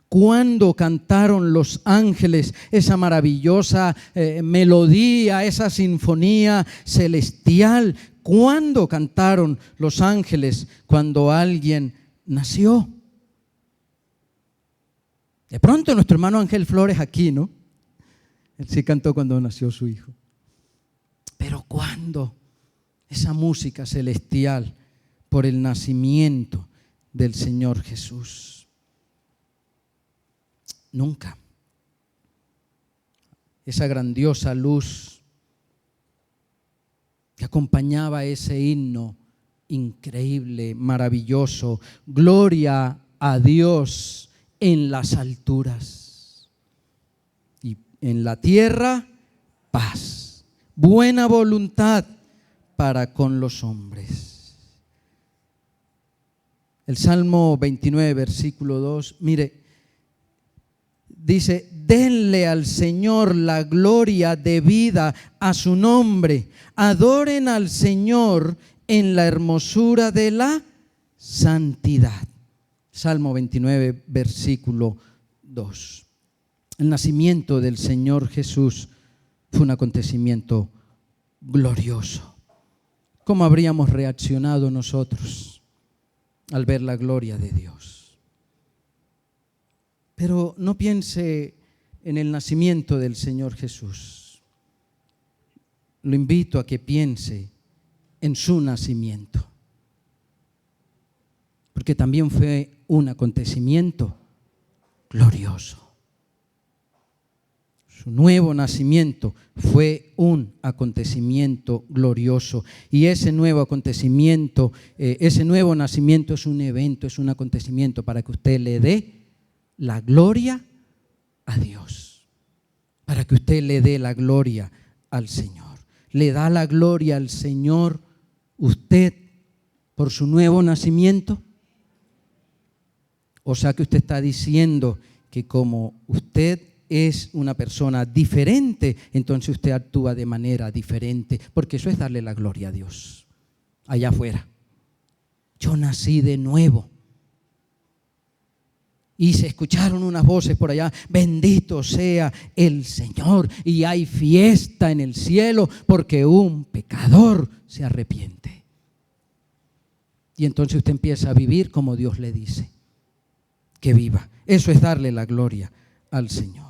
Cuando cantaron los ángeles esa maravillosa melodía, esa sinfonía celestial. ¿Cuándo cantaron los ángeles? Cuando alguien nació. De pronto nuestro hermano Ángel Flores aquí, ¿no? Él sí cantó cuando nació su hijo. Pero ¿cuándo? Esa música celestial por el nacimiento del Señor Jesús. Nunca. Esa grandiosa luz que acompañaba ese himno increíble, maravilloso. Gloria a Dios en las alturas. Y en la tierra, paz. Buena voluntad para con los hombres. El Salmo 29, versículo 2, mire, dice, denle al Señor la gloria debida a su nombre. Adoren al Señor en la hermosura de la santidad. Salmo 29, versículo 2. El nacimiento del Señor Jesús fue un acontecimiento glorioso. ¿Cómo habríamos reaccionado nosotros al ver la gloria de Dios? Pero no piense en el nacimiento del Señor Jesús. Lo invito a que piense en su nacimiento, porque también fue un acontecimiento glorioso. Su nuevo nacimiento fue un acontecimiento glorioso. Y ese nuevo acontecimiento, ese nuevo nacimiento es un evento, es un acontecimiento para que usted le dé la gloria a Dios. Para que usted le dé la gloria al Señor. ¿Le da la gloria al Señor usted por su nuevo nacimiento? O sea que usted está diciendo que como usted es una persona diferente, entonces usted actúa de manera diferente, porque eso es darle la gloria a Dios. Allá afuera. Yo nací de nuevo. Y se escucharon unas voces por allá, bendito sea el Señor, y hay fiesta en el cielo porque un pecador se arrepiente. Y entonces usted empieza a vivir como Dios le dice que viva. Eso es darle la gloria al Señor.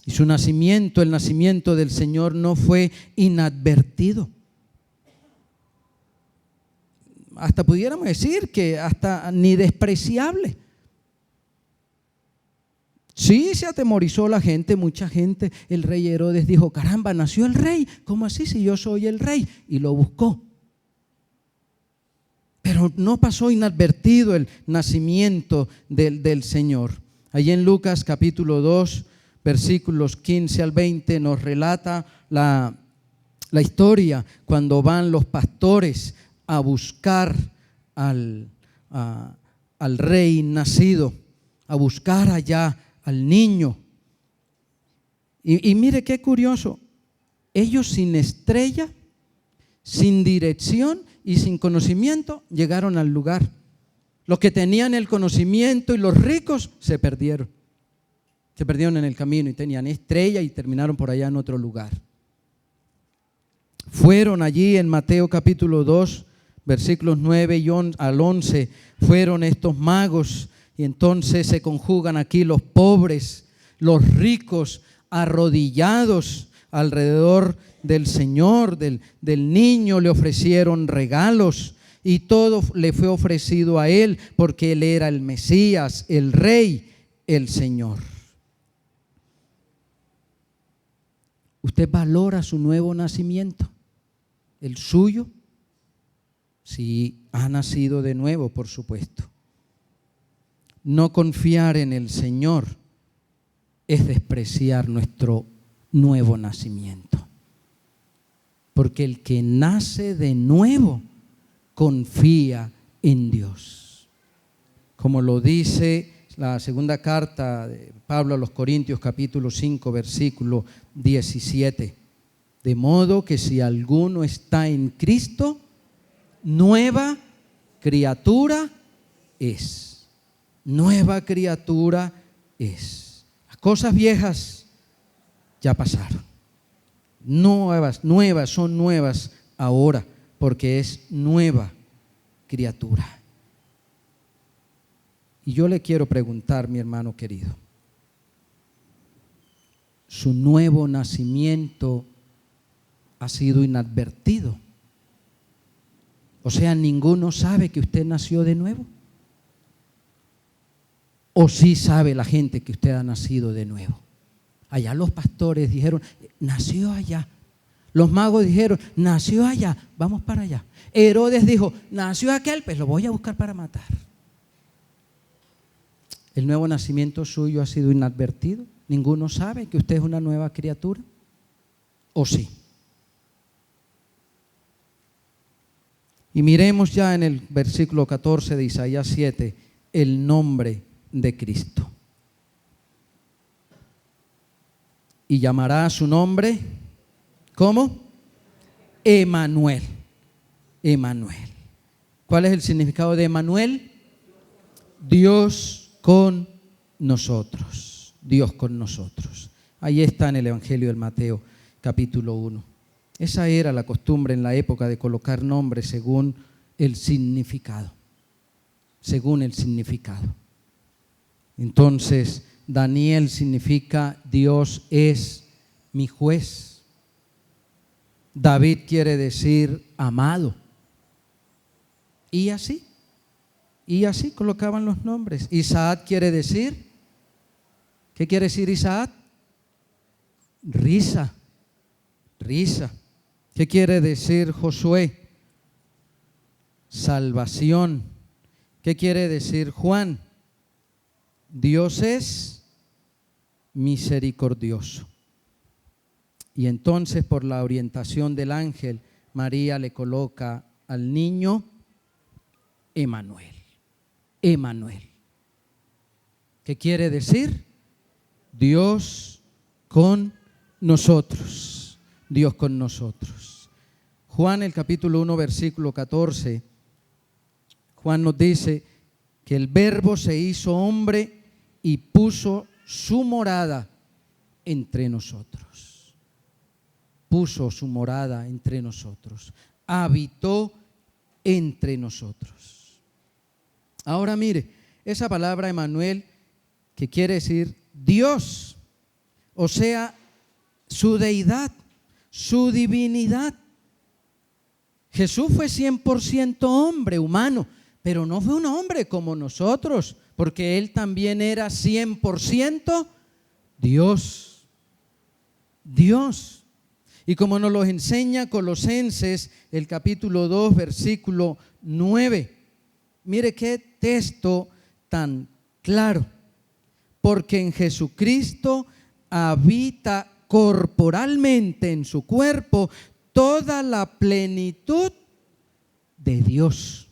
Y su nacimiento, el nacimiento del Señor no fue inadvertido. Hasta pudiéramos decir que hasta ni despreciable. Sí, se atemorizó la gente, mucha gente. El rey Herodes dijo, caramba, nació el rey. ¿Cómo así si yo soy el rey? Y lo buscó. Pero no pasó inadvertido el nacimiento del Señor. Allí en Lucas capítulo 2, versículos 15 al 20 nos relata la historia cuando van los pastores a buscar al rey nacido, a buscar allá al niño. Y mire qué curioso, ellos sin estrella, sin dirección y sin conocimiento llegaron al lugar. Los que tenían el conocimiento y los ricos se perdieron. Se perdieron en el camino y tenían estrella y terminaron por allá en otro lugar. Fueron allí en Mateo capítulo 2, versículos 9 al 11, fueron estos magos y entonces se conjugan aquí los pobres, los ricos, arrodillados alrededor del Señor, del niño, le ofrecieron regalos y todo le fue ofrecido a él porque él era el Mesías, el Rey, el Señor. ¿Usted valora su nuevo nacimiento? ¿El suyo? Si ha nacido de nuevo, por supuesto. No confiar en el Señor es despreciar nuestro nuevo nacimiento. Porque el que nace de nuevo confía en Dios. Como lo dice la segunda carta de Pablo a los Corintios, capítulo 5, versículo 17. De modo que si alguno está en Cristo, nueva criatura es. Nueva criatura es. Las cosas viejas ya pasaron. Nuevas son nuevas ahora, porque es nueva criatura. Y yo le quiero preguntar, mi hermano querido, ¿su nuevo nacimiento ha sido inadvertido? O sea, ¿ninguno sabe que usted nació de nuevo? ¿O sí sabe la gente que usted ha nacido de nuevo? Allá los pastores dijeron, nació allá. Los magos dijeron, nació allá, vamos para allá. Herodes dijo, nació aquel, pues lo voy a buscar para matar. ¿El nuevo nacimiento suyo ha sido inadvertido? ¿Ninguno sabe que usted es una nueva criatura? ¿O sí? Y miremos ya en el versículo 14 de Isaías 7, el nombre de Cristo. Y llamará a su nombre, ¿cómo? Emmanuel. Emmanuel. ¿Cuál es el significado de Emmanuel? Dios con nosotros. Dios con nosotros. Ahí está en el Evangelio de Mateo, capítulo 1. Esa era la costumbre en la época de colocar nombres según el significado. Según el significado. Entonces, Daniel significa Dios es mi juez. David quiere decir amado. Y así colocaban los nombres. Isaac quiere decir, ¿qué quiere decir Isaac? Risa. ¿Qué quiere decir Josué? Salvación. ¿Qué quiere decir Juan? Dios es misericordioso. Y entonces, por la orientación del ángel, María le coloca al niño Emmanuel. Emmanuel. ¿Qué quiere decir? Dios con nosotros. Dios con nosotros. Juan, el capítulo 1, versículo 14, Juan nos dice que el Verbo se hizo hombre y puso su morada entre nosotros. Puso su morada entre nosotros. Habitó entre nosotros. Ahora mire, esa palabra Emmanuel, que quiere decir Dios, o sea, su deidad, su divinidad. Jesús fue 100% hombre, humano, pero no fue un hombre como nosotros, porque Él también era 100% Dios. Dios. Y como nos lo enseña Colosenses, el capítulo 2, versículo 9. Mire qué texto tan claro. Porque en Jesucristo habita corporalmente en su cuerpo toda la plenitud de Dios.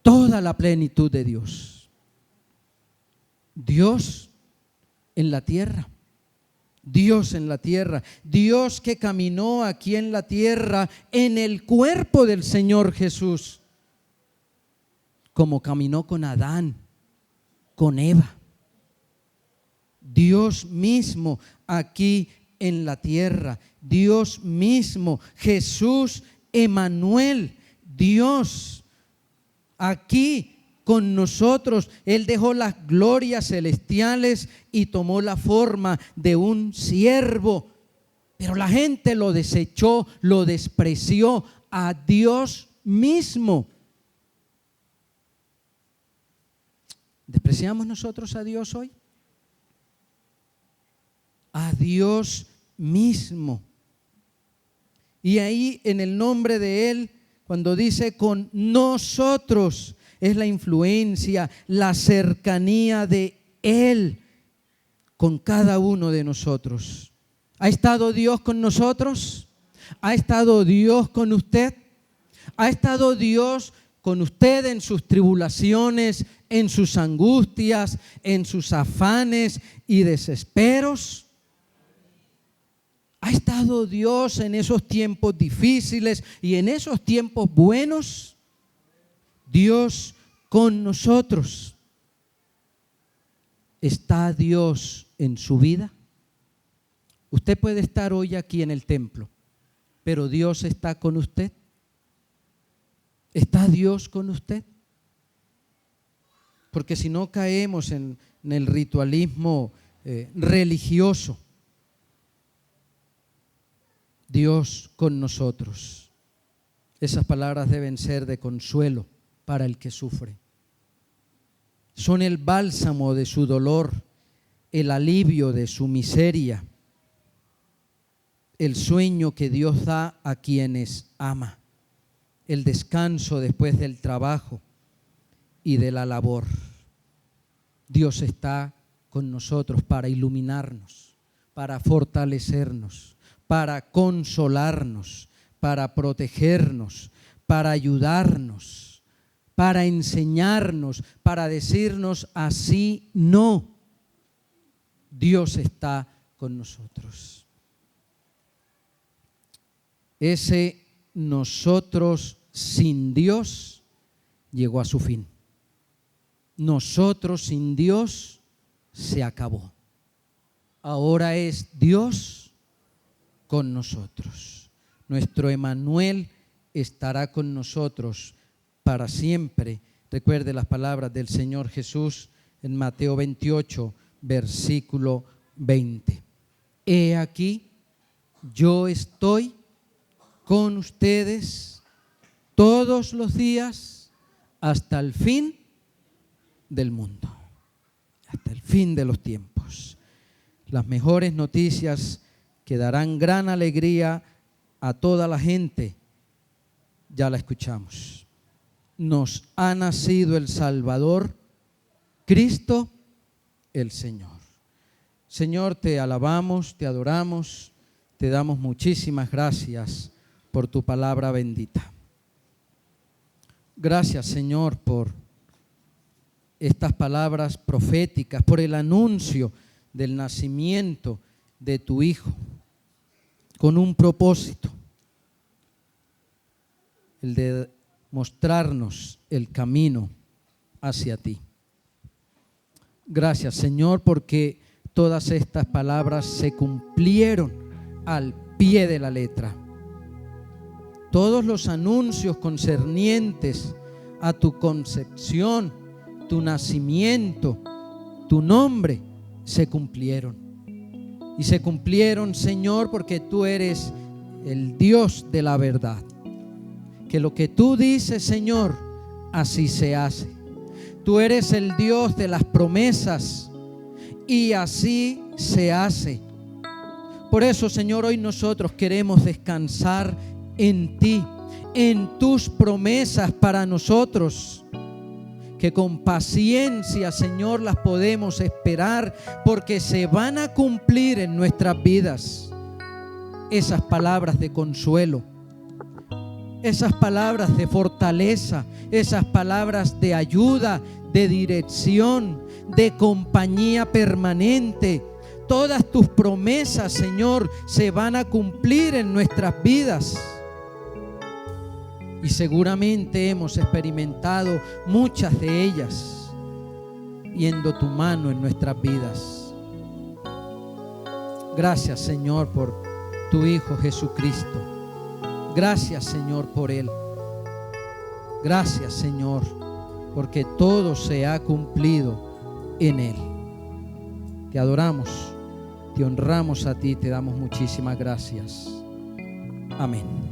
Toda la plenitud de Dios. Dios en la tierra. Dios en la tierra. Dios que caminó aquí en la tierra en el cuerpo del Señor Jesús. Como caminó con Adán, con Eva. Dios mismo aquí en la tierra. Dios mismo, Jesús Emmanuel, Dios aquí con nosotros. Él dejó las glorias celestiales y tomó la forma de un siervo. Pero la gente lo desechó, lo despreció a Dios mismo. ¿Despreciamos nosotros a Dios hoy? A Dios mismo. Y ahí en el nombre de Él, cuando dice con nosotros, es la influencia, la cercanía de Él con cada uno de nosotros. ¿Ha estado Dios con nosotros? ¿Ha estado Dios con usted? ¿Ha estado Dios con usted en sus tribulaciones, en sus angustias, en sus afanes y desesperos? ¿Ha estado Dios en esos tiempos difíciles y en esos tiempos buenos? Dios con nosotros. ¿Está Dios en su vida? Usted puede estar hoy aquí en el templo, pero Dios está con usted. ¿Está Dios con usted? Porque si no caemos en el ritualismo religioso. Dios con nosotros. Esas palabras deben ser de consuelo para el que sufre. Son el bálsamo de su dolor, el alivio de su miseria, el sueño que Dios da a quienes ama, el descanso después del trabajo y de la labor. Dios está con nosotros para iluminarnos, para fortalecernos, para consolarnos, para protegernos, para ayudarnos, para enseñarnos, para decirnos así no. Dios está con nosotros. Ese nosotros sin Dios llegó a su fin. Nosotros sin Dios se acabó. Ahora es Dios con nosotros. Nuestro Emmanuel estará con nosotros para siempre. Recuerde las palabras del Señor Jesús en Mateo 28, versículo 20. He aquí, yo estoy con ustedes todos los días hasta el fin del mundo, hasta el fin de los tiempos. Las mejores noticias que darán gran alegría a toda la gente, ya la escuchamos. Nos ha nacido el Salvador, Cristo el Señor. Señor, te alabamos, te adoramos, te damos muchísimas gracias por tu palabra bendita. Gracias, Señor, por estas palabras proféticas, por el anuncio del nacimiento de tu Hijo, con un propósito, el de mostrarnos el camino hacia ti. Gracias, Señor, porque todas estas palabras se cumplieron al pie de la letra. Todos los anuncios concernientes a tu concepción, tu nacimiento, tu nombre, se cumplieron. Y se cumplieron, Señor, porque tú eres el Dios de la verdad. Que lo que tú dices, Señor, así se hace. Tú eres el Dios de las promesas y así se hace. Por eso, Señor, hoy nosotros queremos descansar en ti, en tus promesas para nosotros, que con paciencia, Señor, las podemos esperar porque se van a cumplir en nuestras vidas. Esas palabras de consuelo, esas palabras de fortaleza, esas palabras de ayuda, de dirección, de compañía permanente. Todas tus promesas, Señor, se van a cumplir en nuestras vidas. Y seguramente hemos experimentado muchas de ellas, viendo tu mano en nuestras vidas. Gracias, Señor, por tu Hijo Jesucristo. Gracias, Señor, por Él. Gracias, Señor, porque todo se ha cumplido en Él. Te adoramos, te honramos a ti, te damos muchísimas gracias. Amén.